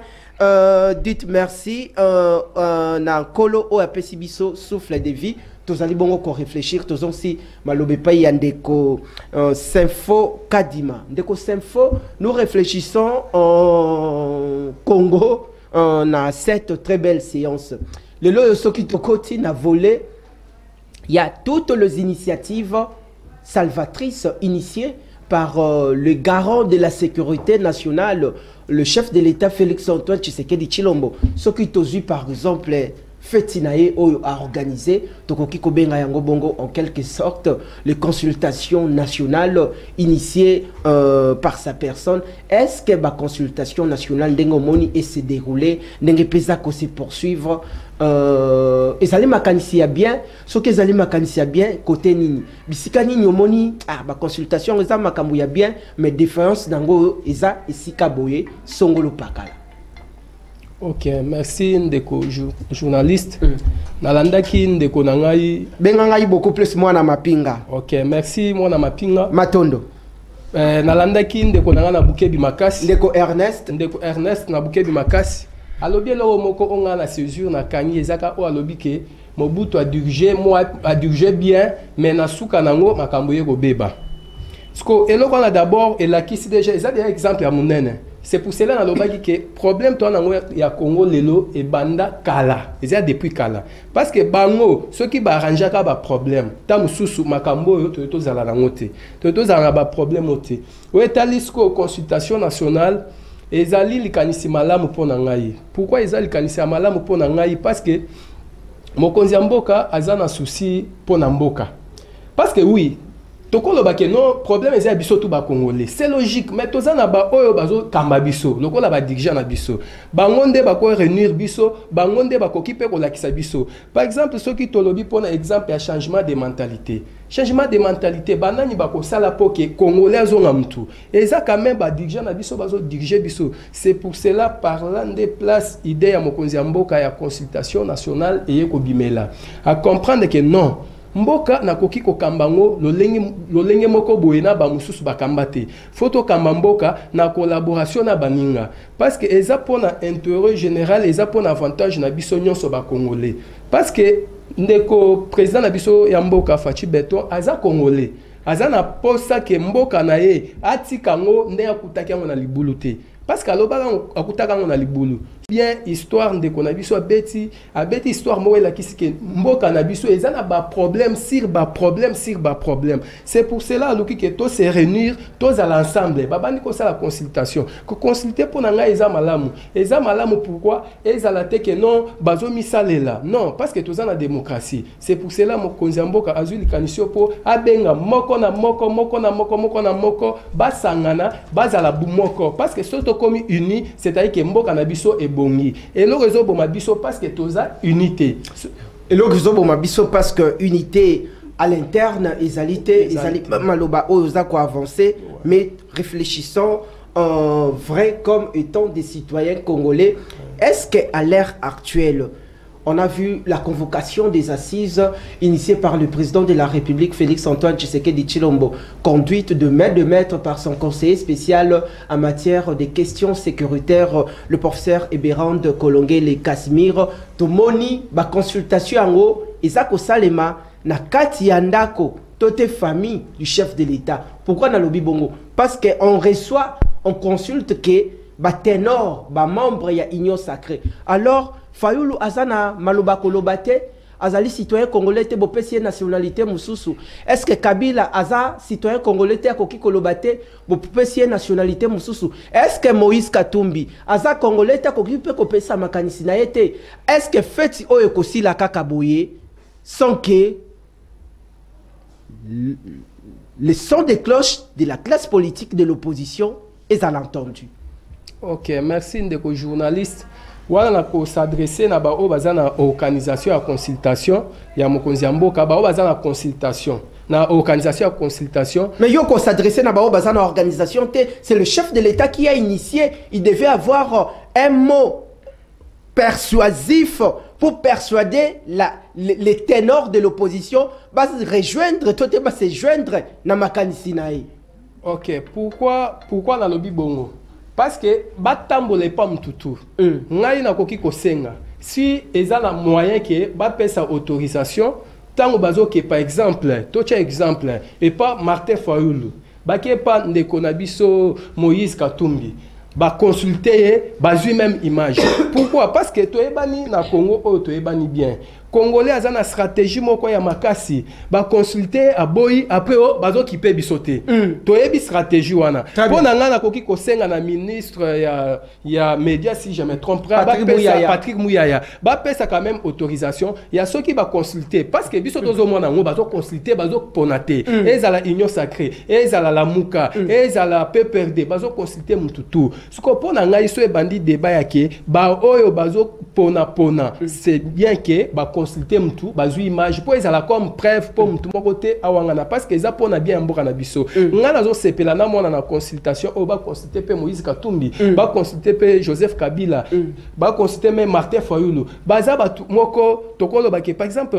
dites merci, na Kolo o Apesibiso, souffle de vie, tous allez bon encore réfléchir, tous aussi malobe pa yandeko Sympho Kadima, ndeko Sympho, nous réfléchissons en Congo, on a cette très belle séance. Le loyo Sokitokoti n'a volé, il y a toutes les initiatives salvatrice initiée par le garant de la sécurité nationale, le chef de l'État Félix-Antoine Tshisekedi Tshilombo. Ce qui est par exemple Fetinae a organisé, en quelque sorte, les consultations nationales initiées par sa personne. Est-ce que la consultation nationale d'Engomoni se déroulée, n'engepesa se poursuivre? Et ça les makanisia bien, ce que ça les makanisia bien côté nini. Bisika nini omoni ba consultation eza makambu ya bien, mais différence dango eza esika boye songolo pakala. Ok, merci ndeko journaliste. Nalandaki ndeko nangai. Bengangai beaucoup plus moi na mapinga. Ok, merci moi na mapinga. Matondo. Nalandaki ndeko nanga na bukebi makasi. Ndeko Ernest na bukebi makasi. Alobi lo moko onga na césure na kanyi ezaka o alobi ke Mobutu a dirigé bien mais na suka nango makambo ye ko beba. Sko eloko na d'abord elakisi déjà ça des exemples à monene. C'est pour cela na lobaki ke problème to nango ya Congo lelo e banda kala. Eza depuis kala. Parce que bango ceux qui ba arrangeaka ba problème ta mususu makambo yo to zala nango te. To zala ba problème ote. O etalisko consultation nationale ezali likanisi malamu pona ngai. Pourquoi ezali likanisi malamu pona ngai? Parce que mokonzi ya mboka aza na souci pour na mboka parce que oui tokoloba ke non problème eza biso tout ba congolais c'est logique mais toza na ba oyo bazo kamba biso lokola ba dirigeant na biso bango nde ba ko réunir biso bango nde ba ko kipe ko lakisa biso par exemple ceux qui tolobi pona exemple ya changement de mentalité banani ba ko sala po ke congolais azonga mtu eza quand même ba dirigeant na biso bazo diriger biso c'est pour cela parlant des places idée ya mokonzi ya mboka ya consultation nationale et ko bimela à comprendre que non mboka na koki ko kambango lolenge moko boyena ba mususu bakamba te photo kamba mboka na collaboration na baninga parce que eza pona intérêt général eza pona avantage na biso nyonso ba congolais parce que ndeko président na biso ya mboka Fachi Beton aza congolais aza na posa ke mboka na ye atikango nde akutaki yango na libulu te parce que alobaka akutaka yango na libulu bien histoire ndeko na biso abeti histoire mo la kisike mboka na biso ezana ba problème sur ba problème c'est pour cela aluki que to se réunir tous à l'ensemble babandi ko ça la consultation ko consulter pour nga eza malamu pourquoi ezala te que non bazo misalela non parce que tous na démocratie c'est pour cela mokonzi ya mboka azuli kanisio po abenga moko na moko basangana bazala bumoko parce que soto komi uni c'est-à-dire que mboka na biso e bongi et le réseau bomabiso parce que toza unité et le réseau bomabiso parce que unité à l'interne ezalité maloba oza ko avancer mais réfléchissons vrai comme étant des citoyens congolais est-ce que à l'ère actuelle on a vu la convocation des assises initiée par le président de la République, Félix-Antoine Tshisekedi Tshilombo, conduite de maître par son conseiller spécial en matière des questions sécuritaires, le professeur Eberand Kolongele Casimir. Tomoni, ba consultation en haut, Isako Salema, na kati yandako, toute famille du chef de l'État. Pourquoi na lobi bongo? Parce qu'on reçoit, on consulte que ba ténor, ba membre ya Union Sacrée. Alors, Fayoulou Azana Maloba Kolobate, Azali citoyen congolais te bopesi nationalité mususu. Est-ce que Kabila Aza citoyen congolais te akoki kolobate bopesi nationalité mususu? Est-ce que Moïse Katumbi Aza congolais te akoki pe kopesa makanisi na yete? Est-ce que feti oyo kosila kakaboye sans que le son des cloches de la classe politique de l'opposition est à l'entendu? Ok, merci ndeko journaliste. Wana ko s'adresser na ba o bazana organisation à consultation ya mokonzi mboka ba o bazana consultation na organisation à consultation mais yo ko s'adresser na ba o bazana organisation c'est le chef de l'État qui a initié. Il devait avoir un mot persuasif pour persuader les ténors de l'opposition va se rejoindre tout va se joindre na makanisi nae. OK, pourquoi na lobi bongo? Parce que batambole pas mtutu ngai na koki kosenga si ezala moyen que ba pesa autorisation tango bazo que par exemple tocha exemple et pas Martin Fayoulou ba ke pas ndeko na biso Moïse Katumbi ba consulter bazui même image. Pourquoi? Parce que to ebani na Congo o to ebani bien Congolais a une stratégie moko ya makasi ba consulter a boy après o bazo kipe bisote to ebi stratégie wana pona nga na koki kosenga na ministre ya média si je me trompe pas Patrick Mouyaya ba pesa quand même autorisation ya ceux qui ba consulter parce que biso tozo mona ngo bazo consulter bazo ponate ezala union sacrée ezala la muka ezala PPRD bazo consulter mututu suko pona nga iso e bandi débat yake ba oyo bazo pona c'est bien que ba consulter mtu bazui image pour ezala comme preuve pour mtu mokote awangana parce que za pona bien mboka na biso ngana zo sepela na mona na consultation o ba consulter pe Moïse Katumbi ba consulter pe Joseph Kabila ba consulter même Martin Fayoulou baza ba moko tokolo ba ke par exemple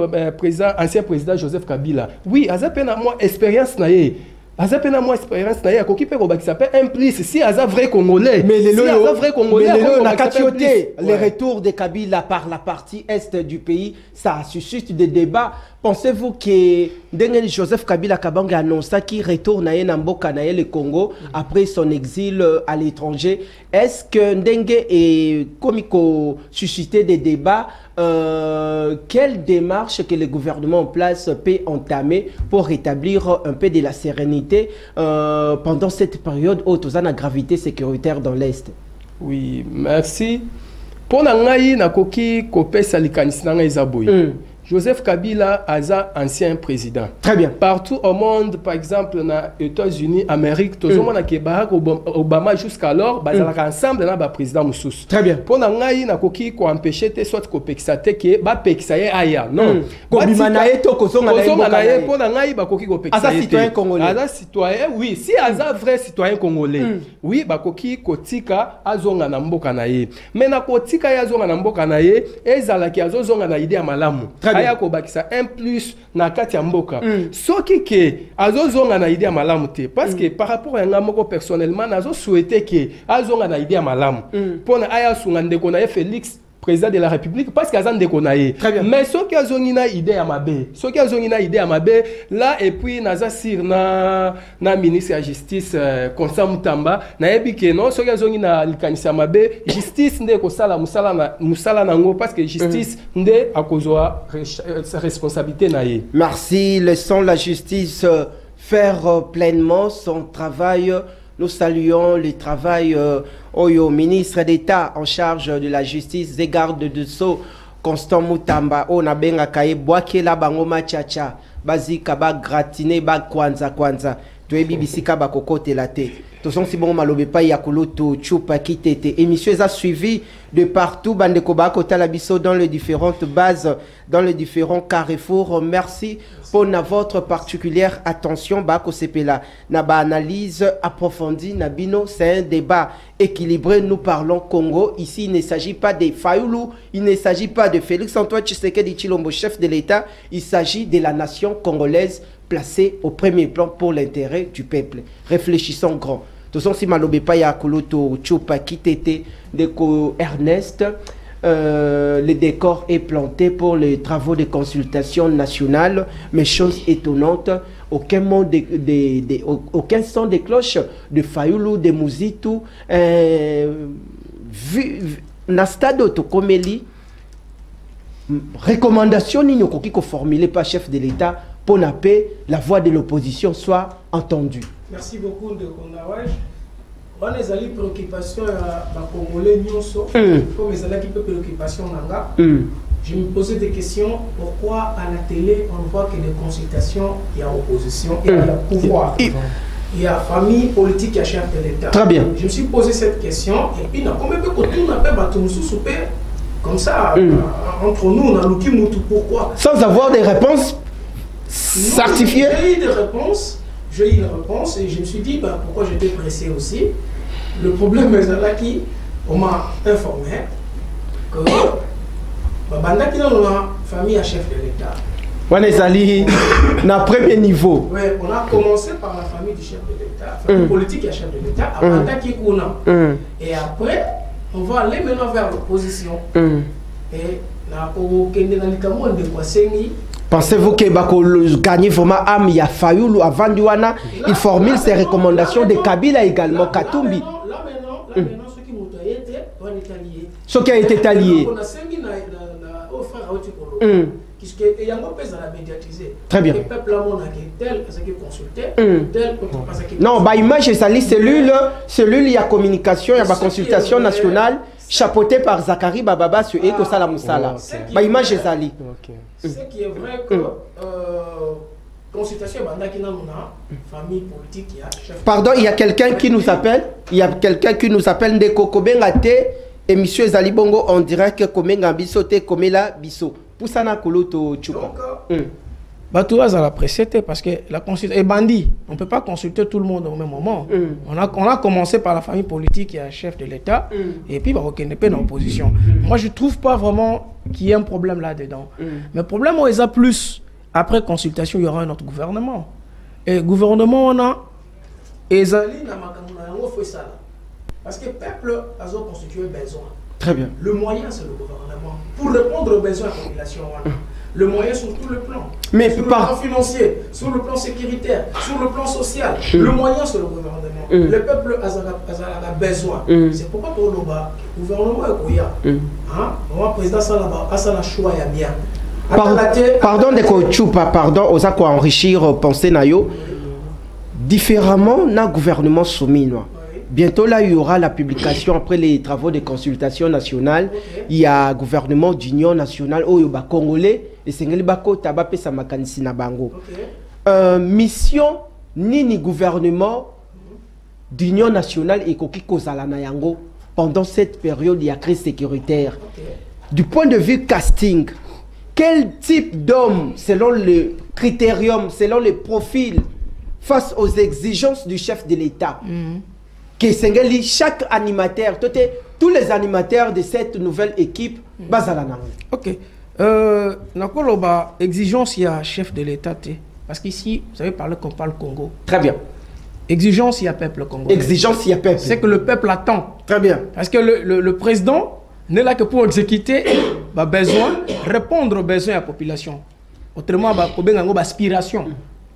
ancien président Joseph Kabila oui aza pe na moi expérience na ye Azapena moi expérience na ya koki pe ko bakisa pe implice si aza vrai congolais mais si aza vrai congolais on a catioté les retours de Kabila par la partie est du pays ça suscite des débats. Pensez-vous que Ndenge Joseph Kabila Kabanga annonça qu'il retourne à mboka na le Congo après son exil à l'étranger? Est-ce que Ndenge est comme suscité des débats? Quelle démarche que le gouvernement en place peut entamer pour rétablir un peu de la sérénité pendant cette période où tout la gravité sécuritaire dans l'Est? Oui, merci. Pona ngai na koki kopesa likanisi na ngai zaboy. Joseph Kabila aza ancien président. Très bien. Partout au monde, par exemple, dans les États-Unis, Amérique, tout le monde qui Barack Obama jusqu'alors, bazalaka ensemble na ba président Moussous. Très bien. Pour ngai na koki ko empêcher te soit ko pexate ke ba pexaye aya. Non. Ko bimanaye to ko zonga na ye pour ngai ba koki ko pexaye. Aza citoyen congolais. Aza citoyen, oui, si aza vrai citoyen congolais. Oui, ba koki kotika azonga na mboka na ye. Mais na kotika ya zonga na mboka na ye, ezala ki azozonga na idée ya malamu. Aya ko bakisa 1+ na kati ya mboka. Soki ke azozonga na idée ya malamu te parce que par rapport à ngamoko personnellement nazo souhaiter que azonga na idée ya malamu. Pona aya sunga ndeko na ye Félix président de la République parce qu'il y a des connaissances. Mais ceux qui ont une idée à ma baie, ceux qui ont une idée à ma baie, là et puis naza sir na ministre de la justice Constant Mutamba na ebi que non ceux qui ont une likanisi à ma baie justice nde ko sala musala nango parce que justice nde akozwa sa responsabilité na ye. Merci, laissons la justice faire pleinement son travail. Nous saluons le travail au ministre d'État en charge de la justice, des gardes de Sceaux, Constant Mutamba, Onabenga Kaye, Boakela Bangoma Tchacha, Bazika ba gratiné ba kwanza. Tu es bibisika ba kokote la tête. Toson si bon malobe pa yakulutu chupa kitete. Émission a suivi de partout bandeko ba kota la biso dans les différentes bases, dans les différents carrefours. Merci pour votre particulière attention ba ko sepela na ba analyse approfondie na bino, c'est un débat équilibré. Nous parlons Congo. Ici, il ne s'agit pas de Fayoulou, il ne s'agit pas de Félix Antoine Tshisekedi Tshilombo, chef de l'État. Il s'agit de la nation congolaise placée au premier plan pour l'intérêt du peuple. Réfléchissons grand. De toute façon, si malobe pa ya koloto chupa kitete de Ernest, le décor est planté pour les travaux de consultation nationale, mais chose étonnante, aucun son de cloche de Fayoulou, de Mouzitou, na stade Tokomeli, recommandation n'y ko formulée par chef de l'État pour la paix, la voix de l'opposition soit entendue. Merci beaucoup de Kondawaj. On a des préoccupations à Congolais, comme les préoccupations Nanga. Je me posais des questions. Pourquoi à la télé on voit que des consultations, il y a opposition, il y a pouvoir, il y a famille politique, il y a chef de l'État. Très bien. Je me suis posé cette question et puis comme ça, entre nous, on a l'outil Moutou. Pourquoi? Sans avoir des réponses certifiées. J'ai eu une réponse et je me suis dit pourquoi j'étais pressé aussi. Le problème est là on m'a informé que Banda qui dans la famille à chef de l'État. On est allé dans le premier niveau. Oui, on a commencé par la famille du chef de l'État, famille politique à chef de l'État, à Banda qui est et après, on va aller maintenant vers l'opposition. Et pensez-vous que Bako gagner vraiment Am ya Fayoulou avant Douana, il formule ses recommandations de Kabila également, Katumbi. Là maintenant, ceux qui m'ont été, on est alliés. Ce qui a été allié. On a cinq au frère puisque il y a un peu à la médiatiser. Très bien. Le peuple là, on a tel parce qu'il consultait, tel parce qu'il. Non, bah image c'est ça, cellule, il y a communication, il y a consultation nationale. Chapeauté par Zachary Bababa sur Eko Sala Moussala. Bah image est ali. Ce qui est vrai que consultation famille politique il y a chef. Pardon, il y a quelqu'un qui nous appelle. Il y a quelqu'un qui nous appelle Ndeko Kobengate et monsieur Zali Bongo on dirait que Komenga biso te Komela biso. Poussana Koloto Chupa. Batouaz à la précédé parce que la consultation est bandit. On ne peut pas consulter tout le monde au même moment. On a commencé par la famille politique qui est chef de l'État et puis on n'est pas dans l'opposition. Moi je ne trouve pas vraiment qu'il y ait un problème là-dedans. Mais le problème on a plus. Après consultation, il y aura un autre gouvernement. Et le gouvernement on a parce que le peuple a constitué besoin. Très bien. Le moyen c'est le gouvernement. Pour répondre aux besoins de la population. Le moyen sur tout le plan. Mais sur le plan financier, sur le plan sécuritaire, sur le plan social. Le moyen c'est le gouvernement. Le peuple a besoin. C'est pourquoi pour le gouvernement est quoi? Le président a la choix bien. Pardon de Kochupa, pardon, aux quoi enrichir pensée nayo. Différemment, na gouvernement soumis. bientôt là, il y aura la publication après les travaux de consultation nationale. Il y a gouvernement d'union nationale, Congolais, et c'est Ngelibako Tabape Samakanisi Nabango. Mission ni gouvernement d'union nationale et Kokiko Zalanayango pendant cette période de crise sécuritaire. Du point de vue casting, quel type d'homme, selon le critérium, selon le profil, face aux exigences du chef de l'État, que chaque animateur, tous les animateurs de cette nouvelle équipe, ok. Exigence, il y a chef de l'État, parce qu'ici, vous savez parler qu'on parle Congo. Très bien. Exigence, il y a peuple Congo. Exigence, il y a peuple. C'est que le peuple attend. Très bien. Parce que le président n'est là que pour exécuter répondre aux besoins de la population. Autrement, il y a une aspiration.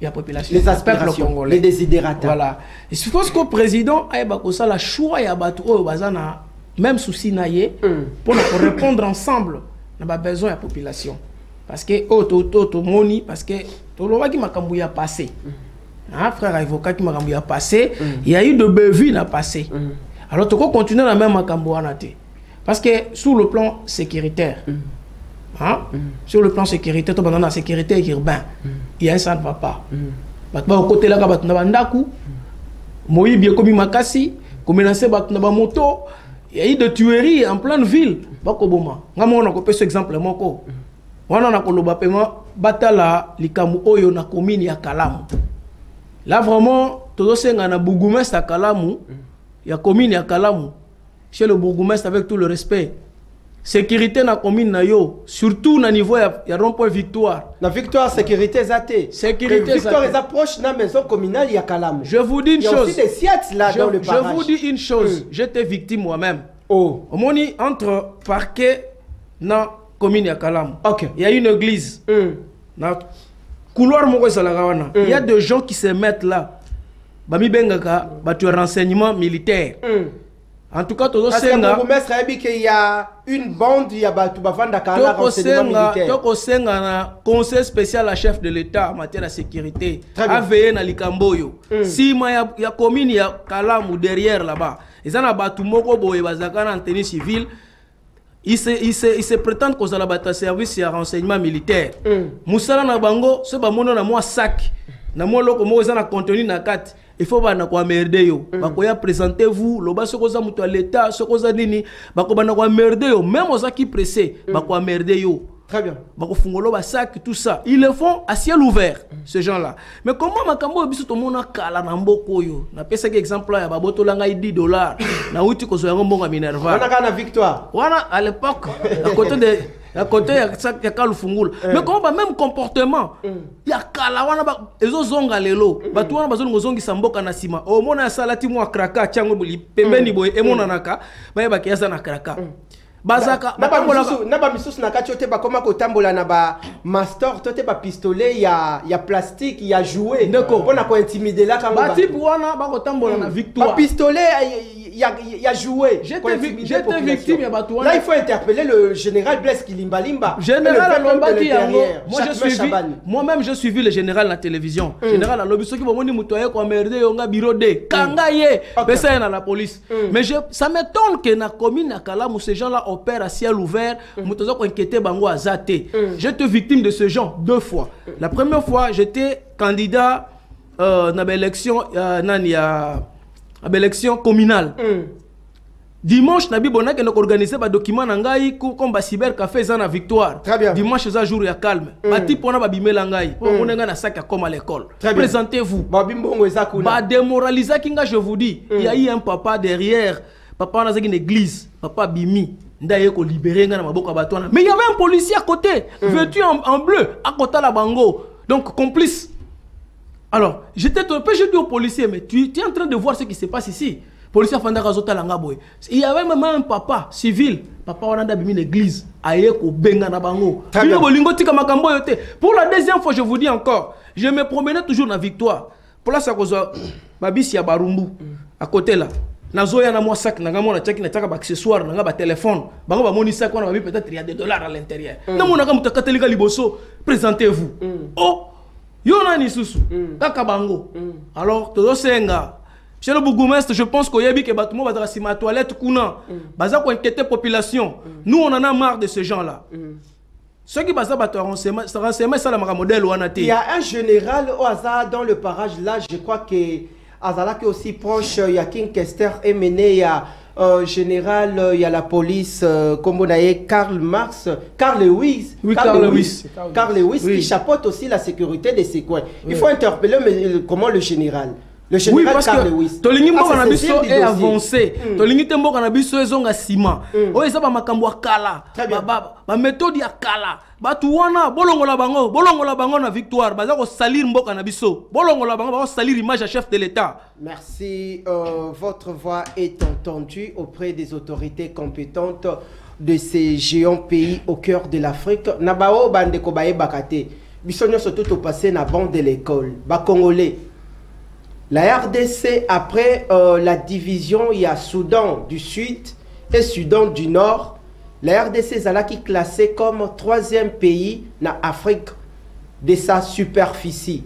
La population, les aspirations, les désidératas. Voilà. Il faut que le président ait la choix et même souci pour répondre ensemble aux besoins de la population. Parce que parce que tout le passé. Frère avocat qui m'a passé, il y a eu de bévues dans le passé. Alors tu peux continuer la même parce que sur le plan sécuritaire. Sur le plan sécuritaire, dans la sécurité urbaine, il y a un ça ne va pas. Côté là, moto, il y a eu de tueries en pleine ville. On a ce exemple. On a batala likamu oyo na commune ya Kalamu. Là vraiment, tout ce qu'on a bourgmestre à Kalamu, il y a commune à Kalamu. Chez le bourgmestre avec tout le respect. Sécurité na commune na yo, surtout na niveau ya rond-point Victoire. La Victoire sécurité zate. Sécurité Victoire est approche na maison communale ya Kalamu. Je vous dis une chose. Il y a aussi des sièges là dans le barrage. Je vous dis une chose, j'étais victime moi-même. Oh. Au moni entre parquet na commune ya Kalamu. OK. Il y a une église. Na couloir moko salagawana. Il y a des gens qui se mettent là. Bami bengaka batu renseignement militaire. En tout cas, parce que il y a une bande, il y a un renseignement militaire. Conseil spécial à chef de l'État en matière de sécurité. A veillé dans Likamboyo. Si il y a commune, il y a Kalamu derrière là-bas. Ils ont battu moko boye bazakana en tenue civile. Ils se prétendent qu'on a battu service et renseignement militaire. Moussala na bango, ce bamono na moi sac. Na moi loko mo na contenu na carte. Il faut que vous merde yo. Présentez-vous, le bas ce que vous l'État, ce que vous avez merde yo. Même aux qui pressés, vous merde yo. Très bien. Sac, tout ça. Ils le font à ciel ouvert, ces gens-là. Mais comment makambo biso to mona kala na mboko yo. Na pesa exemple là, ba boto langa $10. Na uti ko zo yango mbonga Minerva. On a gagné victoire. Voilà à l'époque à côté il y a Kalufungula. Mais comment pas même comportement. Il y a kala wana ba ezo zonga lelo. Batu wana bazo ngozongi samboka na sima. O mona salati mo kraka chango buli pembeni boy e mona naka. Ba ba kiasa na kraka. Bazaka naba misusu na kati ote ba koma ko tambola na ba master tote ba pistolet ya plastique ya jouet pona ko intimider la kanga ba type wana ba ko tambola na victoire ba pistolet ya jouet. J'étais victime ya batu wana. Là il faut interpeller le général Blaise Kilimbalimba. Général Alombaki yango. Moi-même je suivi le général na télévision. Général Alobi soki bomoni mutoye ko merde yo nga bureau de kanga ye pesa na la police. Mais ça m'étonne que na commune na Kalamu ces gens là opèrent à ciel ouvert. Mutozo ko inquiéter bango azate. J'étais victime de ce genre 2 fois. La première fois j'étais candidat na l'élection élection communale. Dimanche nabi bonaka na organiser ba document na ngai comme ba cyber café za na victoire. Dimanche za jour ya calme. Ba type on a ba bimela ngai. On nga na sac comme à l'école. Présentez-vous. Ba bimbongo ezakuna. Ba démoraliser kinga je vous dis. Il y a eu un papa derrière. Papa na une église. Papa bimi. Ndaye ko libérer nga na maboko ba tona. Mais il y avait un policier à côté, vêtu en bleu, à côté la bango. Donc complice. Alors, j'étais trompé, j'ai dit au policier, mais tu es en train de voir ce qui se passe ici. Policier Fandaka Zota Langaboy. Il y avait même un papa civil. Papa Wananda Bimi l'église. Ayeko Benga Nabango. Pour la deuxième fois, je vous dis encore, je me promenais toujours dans la victoire. Pour la Sakozo, Babisi ya Barumbu, à côté là. Nazoya na moi sac, na gamona check na chaka accessoire, na ba téléphone. Bango ba moni sac, on a peut-être il y a des $. À l'intérieur. Na mona ka mutakatelika liboso, présentez-vous. Oh! Yona ni susu kaka bango alors tozo senga Monsieur le bourgmestre, je pense qu'il y a que Batoumo va dans la toilette Kuna. Baza pour inquiéter la population. Nous, on en a marre de ces gens-là. Ceux qui basent sur renseignement, c'est le modèle ou il y a un général au hasard dans le parage là, je crois que Azala qui est aussi proche, il y a King Kester et mené, il y a général, il y a la police, comme on a dit, Karl Lewis. Oui, Karl Lewis. Karl Lewis qui chapeaute aussi la sécurité de ces coins. Il faut interpeller comment le général. Le général oui, parce Karl que Lewis. Tolingi Mboka na biso est avancé. Tolingi Mboka na biso ezonga ciment. Oyo eza ba makambo ya kala. Ba méthode ya kala. Batu wana bolongola bango na victoire. Baza ko salir Mboka na biso. Bolongola bango ba ko salir image à chef de l'État. Merci. Votre voix est entendue auprès des autorités compétentes de ces géants pays au cœur de l'Afrique. Nabao bandeko baye bakate. Biso nyonso tout au passé na bande de l'école. Ba Congolais. La RDC, après la division, il y a Soudan du Sud et Soudan du Nord. La RDC est classée comme 3e pays en Afrique de sa superficie.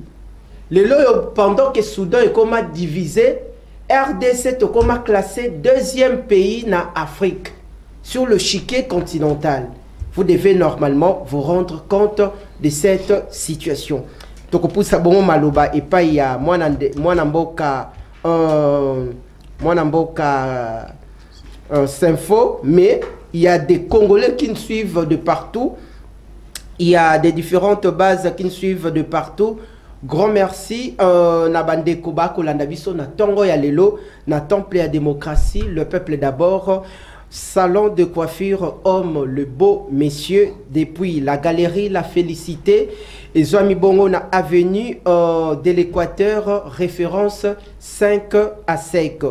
Pendant que Soudan est comme divisé, RDC est comme classé 2e pays en Afrique sur le chiquet continental. Vous devez normalement vous rendre compte de cette situation. Donc pour ça bon maloba et pas il y a moi namboka Sinfo, mais il y a des Congolais qui nous suivent de partout. Il y a des différentes bases qui nous suivent de partout. Grand merci na bande koba kolanda biso na tongo ya lelo na temple ya démocratie, le peuple d'abord. Salon de coiffure homme, le beau monsieur, depuis la galerie La Félicité et Zoami Bongo na avenue de l'Équateur, référence 5 à sec,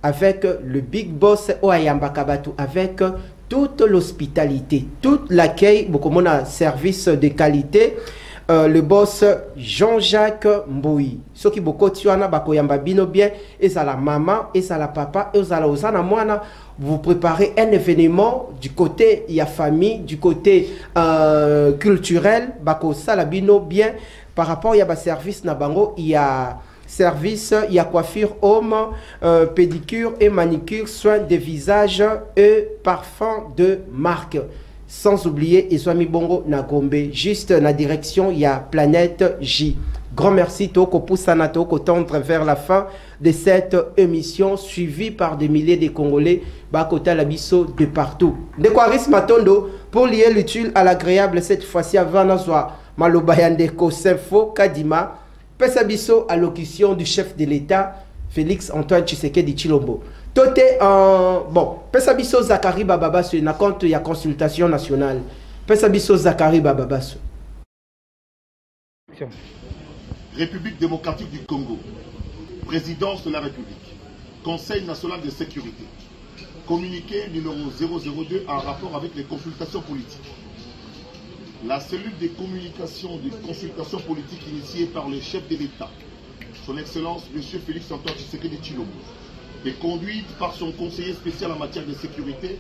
avec le big boss Oyamba Kabatu, avec toute l'hospitalité, toute l'accueil, beaucoup de service de qualité. Le boss Jean-Jacques Mboui. Ce qui beaucoup tuana bakoyamba bino bien et ça la maman et ça la papa et ça la osana moana. Vous préparez un événement du côté il y a famille, du côté culturel bako salabino bien par rapport il y a service na bango, il y a service, il y a coiffure homme, pédicure et manicure, soins de visage et parfum de marque. Sans oublier Iswami Bongo na Gombe, juste na direction il y a Planète J. Grand merci Toko Poussana Toko tendre vers la fin de cette émission suivie par des milliers de Congolais Bakota Labiso de partout. De Kwaris Matondo pour lier l'utile à l'agréable cette fois-ci avant Nazwa Malobayandeko Sinfo Kadima Pesabiso à l'allocution du chef de l'État Félix Antoine Tshisekedi Tshilombo. Tote bon, Pesabiso Zakari Bababasu na compte il y a consultation nationale. Pesabiso Zakari Bababasu. République démocratique du Congo, présidence de la République, Conseil national de sécurité, communiqué numéro 002 en rapport avec les consultations politiques. La cellule de communication des consultations politiques initiée par le chef de l'État, son Excellence M. Félix Antoine Tshisekedi Tshilombo, est conduite par son conseiller spécial en matière de sécurité,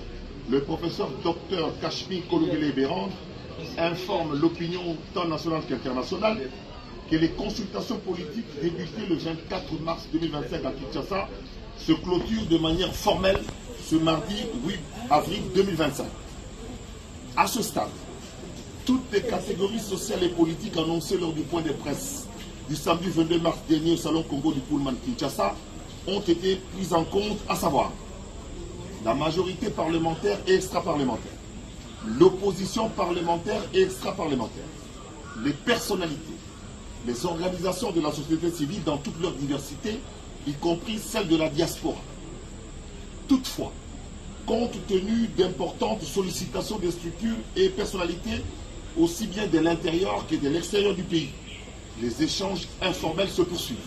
le professeur Dr Kashmir Kologele-Bérand, informe l'opinion tant nationale qu'internationale que les consultations politiques débutées le 24 mars 2025 à Kinshasa se clôturent de manière formelle ce mardi 8 avril 2025. À ce stade, toutes les catégories sociales et politiques annoncées lors du point de presse du samedi 22 mars dernier au Salon Congo du Pullman Kinshasa ont été prises en compte, à savoir la majorité parlementaire et extra-parlementaire, l'opposition parlementaire et extra-parlementaire, les personnalités, les organisations de la société civile dans toute leur diversité, y compris celles de la diaspora. Toutefois, compte tenu d'importantes sollicitations des structures et personnalités, aussi bien de l'intérieur que de l'extérieur du pays, les échanges informels se poursuivent.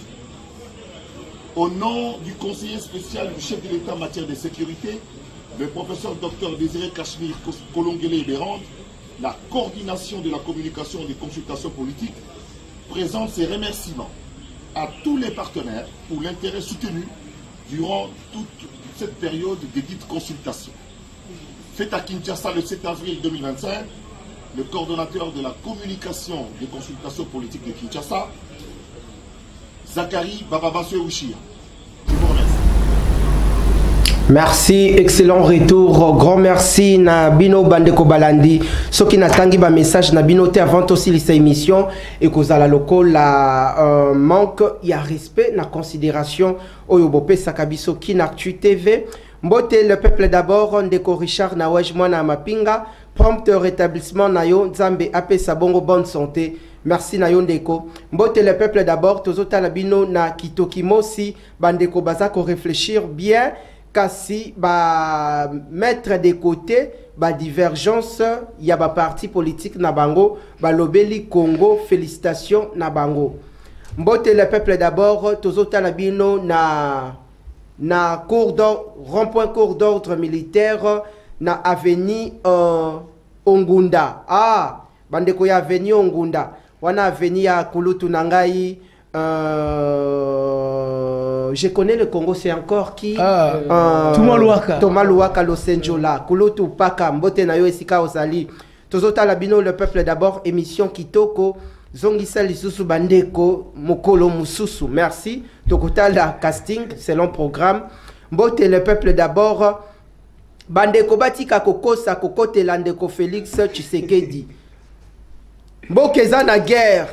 Au nom du conseiller spécial du chef de l'État en matière de sécurité, le professeur Dr Désiré Kashmir Kolongele-Bérand, la coordination de la communication et des consultations politiques, présente ses remerciements à tous les partenaires pour l'intérêt soutenu durant toute cette période de dites consultations. Fait à Kinshasa le 7 avril 2025, le coordonnateur de la communication des consultations politiques de Kinshasa, Zakari Bababasu Ouchia. Je vous remercie. Merci, excellent retour. Grand merci na bino bandeko balandi. Ce qui n'a tangi ba message na bino te avant aussi les émissions et que la local la manque il y a respect na considération oyo bopé sakabiso qui n'actu TV. Mbote le peuple d'abord ndeko Richard na wej mwana mapinga prompt rétablissement na yo nzambe apé sabongo bonne santé. Merci na yo ndeko. Mbote le peuple d'abord tozota la bino na kitokimosi bandeko bazako réfléchir bien. Kasi ba mettre de côté ba divergence ya ba parti politique na bango ba lobeli Congo félicitations na bango. Mbote le peuple d'abord tozota la bino na cours d'ordre rond-point cours d'ordre militaire na avenue Ongunda. Ah bandeko ya avenue Ongunda wana avenue ya Kulutu nangai. Je connais le Congo, c'est encore qui Thomas Louaka Losenjola Kulutu Paka Mbote na yo esika osali tozota labino le peuple d'abord émission Kitoko Zongisa lisusu bandeko mokolo mususu merci tokota la casting selon programme Mbote le peuple d'abord bandeko batika kokosa kokote landeko Félix Tshisekedi Mbokeza na guerre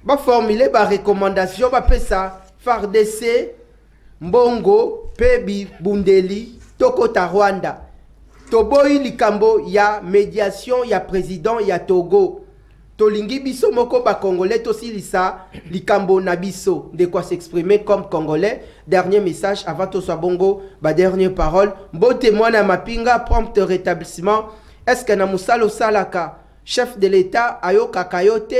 ba formuler ba recommandation ba pesa FARDC Mbongo Pebi Bundeli Tokota Rwanda Toboyi likambo ya médiation ya président ya Togo Tolingi biso moko ba congolais tosilisa likambo na biso de quoi s'exprimer comme congolais. Dernier message avant to soit bongo ba dernière parole Mbote mwana mapinga prompt rétablissement. Est-ce que na musalo salaka chef de l'état ayoka kayote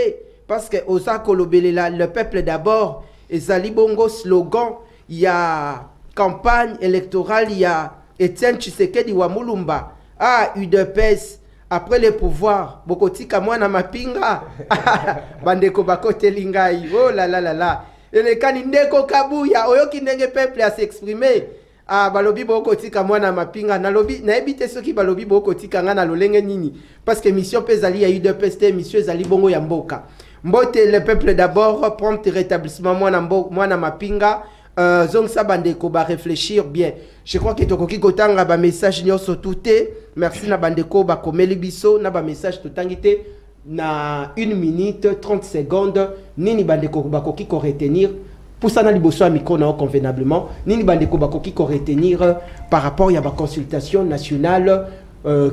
parce que Osako Lobelela le peuple d'abord et Zali bongo slogan il y a campagne électorale il y a Etienne Tshisekedi wa Mulumba ah UDPS après le pouvoir bokotika mwana mapinga bandeko bakote lingai oh la la la la ele kani ndeko kabuya oyoki ndenge peuple à s'exprimer ah balobi bokotika mwana mapinga na lobi na ebite soki balobi bokotika nga na lolenge nini parce que mission pezali ya UDPS te mission zali bongo ya mboka Mbote le peuple d'abord prompt rétablissement mwana mapinga zong sa bandeko ba réfléchir bien. Je crois que tokoki kotanga ba message nyonso touté. Merci na bandeko ba komeli biso na ba message totangite na 1 minute 30 secondes nini bandeko ba koki ko retenir pour ça na liboso a micro na convenablement nini bandeko ba koki ko retenir par rapport à ba consultation nationale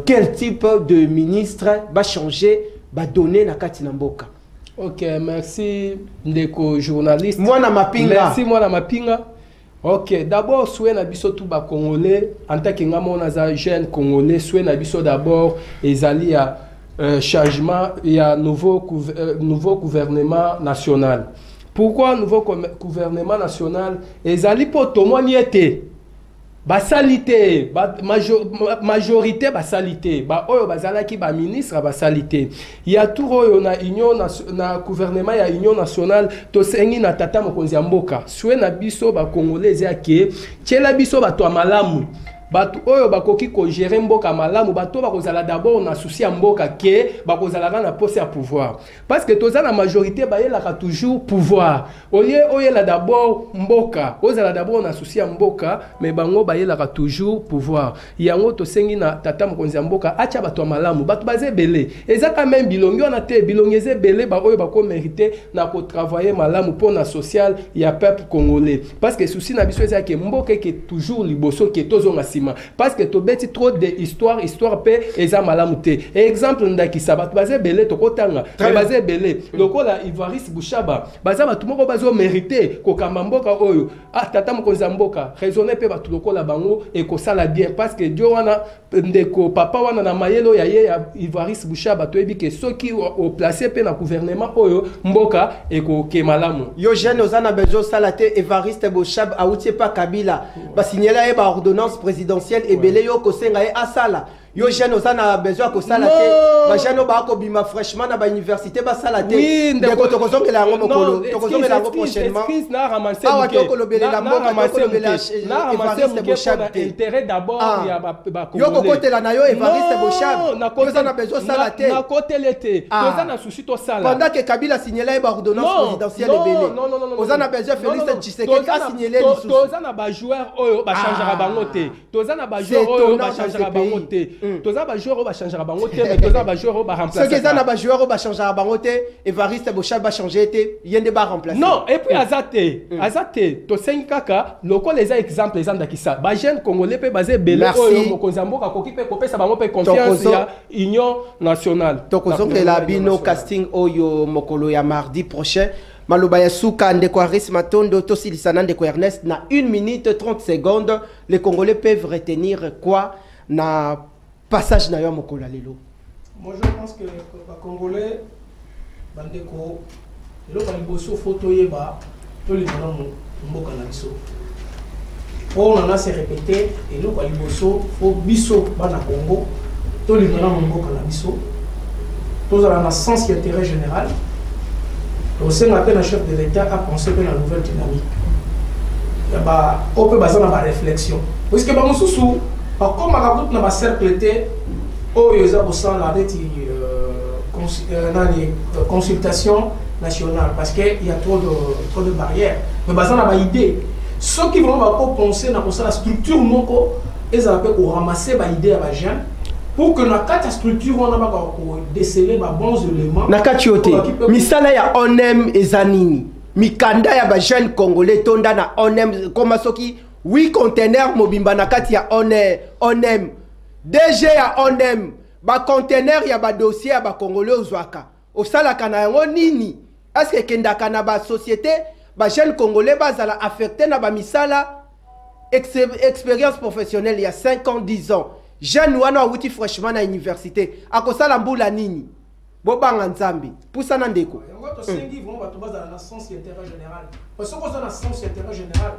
quel type de ministre va changer va donner na kati na mboka. Ok, merci ndeko journaliste. Mwana mapinga. Merci mwana mapinga. Ok, d'abord souhait na biso tout ba congolais en tant que ngamona za jeune congolais souhait na biso d'abord ezali ya changement ya nouveau gouvernement national. Pourquoi nouveau gouvernement national ezali po tomoni ete basalité majorité basalité ba oyo bazalaki ba ministre basalité ya tout oyo na union na gouvernement ya union nationale to sengi na tata mokonzi ya mboka souhait na biso ba congolais ya ke tiela biso bato ya malamu bato oyo bakoki ko gérer mboka malamu bato bakozala d'abord na souci ya mboka ke bakozala na poste ya pouvoir parce que toza na majorité bayelaka toujours pouvoir oye la d'abord mboka ozala d'abord na souci ya mboka mais bango bayelaka toujours pouvoir yango to sengi na tata mokonzi ya mboka acha bato ya malamu bato baze belé ezaka même bilongi on a te bilongi ze belé ba oyo bako mériter na ko travailler malamu pour na social ya peuple congolais parce que souci na biso ezaka mboka ke toujours liboso ke tozonga parce que tu beti trop de histoire pe eza malamu te exemple ndaki sabat bazé belé to kotanga bazé belé lokola Ivoiris Bouchaba baza batu moko bazo mériter ko kamamboka oyo ah tata mokonza mboka raisonner pe batu lokola bango et ko sala bien parce que Dieu wana ndeko papa wana na mayelo ya Ivoiris Bouchaba to ebi ke soki au placer pe na gouvernement oyo mboka et ko ke malamu yo jeune ozana bezo salate Ivoiris Bouchaba outie pa Kabila ba signaler ba ordonnance présidentielle et belé yo ko senga e asala yo jeune osana besoin ko sala te ba jeune ba ko bima fraîchement na ba université ba sala te ndeko to kozongela yango mokolo to kozongela yango prochainement na ramasser awa to kolobela la mboka to kolobela Evariste Bochab intérêt d'abord ya ba yo kokotela na yo Evariste Bochab yo na besoin sala te na kotela te toza na souci to sala pendant que Kabila signalait ba ordonnance présidentielle ebele ozana besoin Félix Tshisekedi a signalé lisusu toza na ba joueur oyo ba changera bango te toza na ba joueur oyo ba changera bango te toza ba joueur oyo ba changera bango te mais toza ba joueur oyo ba remplacer ce que ça na ba joueur oyo ba changera bango te Evariste Bochab ba changer te yende ba remplacer non et puis azate to sengi kaka lokola les exemples les andakisa ba jeune congolais pe basé belé oyo mokonzi mboka koki pe kopesa bango pe confiance ya union nationale to kozongela bino casting oyo mokolo ya mardi prochain Maloba ya Souka ndeko Aris Matondo tosilisana ndeko Ernest na 1 minute 30 secondes les Congolais peuvent retenir quoi na passage na yo mokola lelo. Moi je pense que les Congolais bandeko lelo ba liboso photo yeba to li na mboka na biso. On en a se répété et lelo ba liboso fo biso bana Congo to li na mboka na biso. Tous dans le sens d'intérêt général. Au sein de la chef de l'État a pensé que la nouvelle dynamique. On peut baser dans la réflexion. Parce que comme on a vu dans cercle était, il y a la consultation nationale parce qu'il y a trop de barrières. Mais basé dans la idée, ceux qui vont penser dans la structure, ils ont ramasser l'idée à la jeune. Pour que na kati structure on a pas déceler ba bons éléments na kati yote misala ya onem ezanini mikanda ya ba jeune congolais tonda na onem koma soki 8 containers mobimba na kati ya onem DG ya onem ba container ya ba dossier ya ba congolais ozwaka osala kana yango nini est-ce que kendaka na ba société ba jeune congolais bazala affecté na ba misala expérience professionnelle il y a 5 ans 10 ans jeune wana wuti fraîchement na université akosala mbula nini bobanga nzambi pusana ndeko yango to sengi vont ba to bazala na sens intérêt général parce que ça na sens intérêt général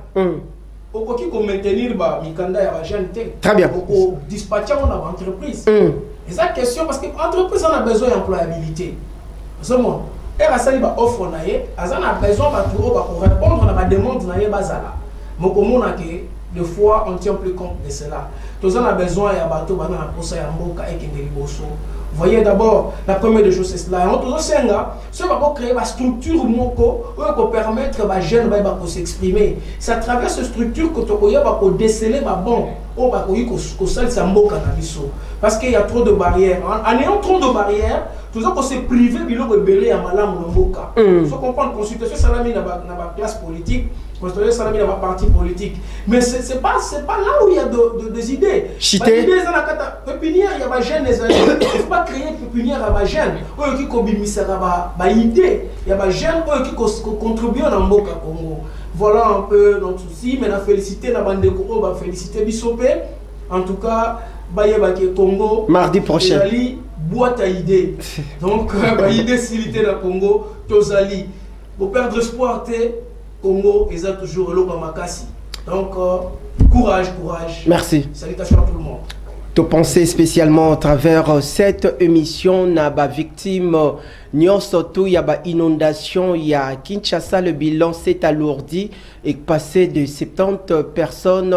okoki ko maintenir ba mikanda ya ba jeune te très bien ko dispatcher on a entreprise et ça question parce que entreprise on a besoin d'employabilité seulement et la sali ba offre na ye azana besoin ba to ba ko répondre na ba demande na ye bazala moko mona ke des fois on tient plus compte de cela. Tous on a besoin ya bateau bana pour ça ya mboka et kendeli bosso. Voyez d'abord la première des choses c'est cela. On tous senga, ce va pas créer la structure moko pour permettre ba jeune ba s'exprimer. C'est à travers cette structure que tokoya ba ko déceler ba bon on va ko sal sa mboka na biso parce qu'il y a trop de barrières. En ayant trop de barrières, tout ça qu'on s'est privé biloko belé ya malamu na mboka. Faut comprendre consultation salami na ba classe politique. Construire ça dans la partie politique. Mais c'est pas là où il y a des idées. Chité. Il y a pépinière, il y a des jeunes. Il ne faut pas créer une pépinière à des jeunes. Il y a des idées. Il y a des jeunes qui contribuent dans le Congo. Voilà un peu notre souci. Mais la félicité, la bande de Congo, va féliciter Bissopé. En tout cas, Congo. Mardi prochain. Boîte à idées. Donc, idée silité dans le Congo. Tozali. Pour perdre espoir, Congo, ils ont toujours l'eau dans Makassi. Donc, courage. Merci. Salutations à tout le monde. Te penser spécialement à travers cette émission, na ba victime surtout il y a ba inondation, il y a Kinshasa, le bilan s'est alourdi et passé de 70 personnes.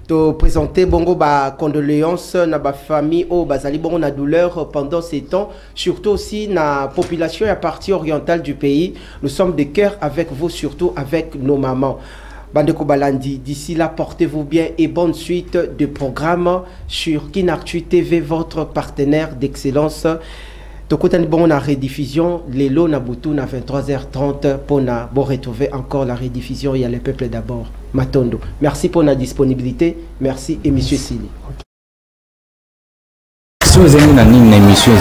De présenter bongo ba condoléances na ba famille au bazali bongo na douleur pendant ces temps, surtout aussi na population et à partie orientale du pays. Nous sommes de cœur avec vous, surtout avec nos mamans. Bandeko Balandi, d'ici là, portez-vous bien et bonne suite de programmes sur Kinactu TV, votre partenaire d'excellence. Tokotani bon la rediffusion, les lots na boutou na 23h30 pour na bon retrouver encore la rediffusion. Il y a le peuple d'abord. Matondo. Merci pour la disponibilité. Merci et monsieur Sili. Si vous avez une émission,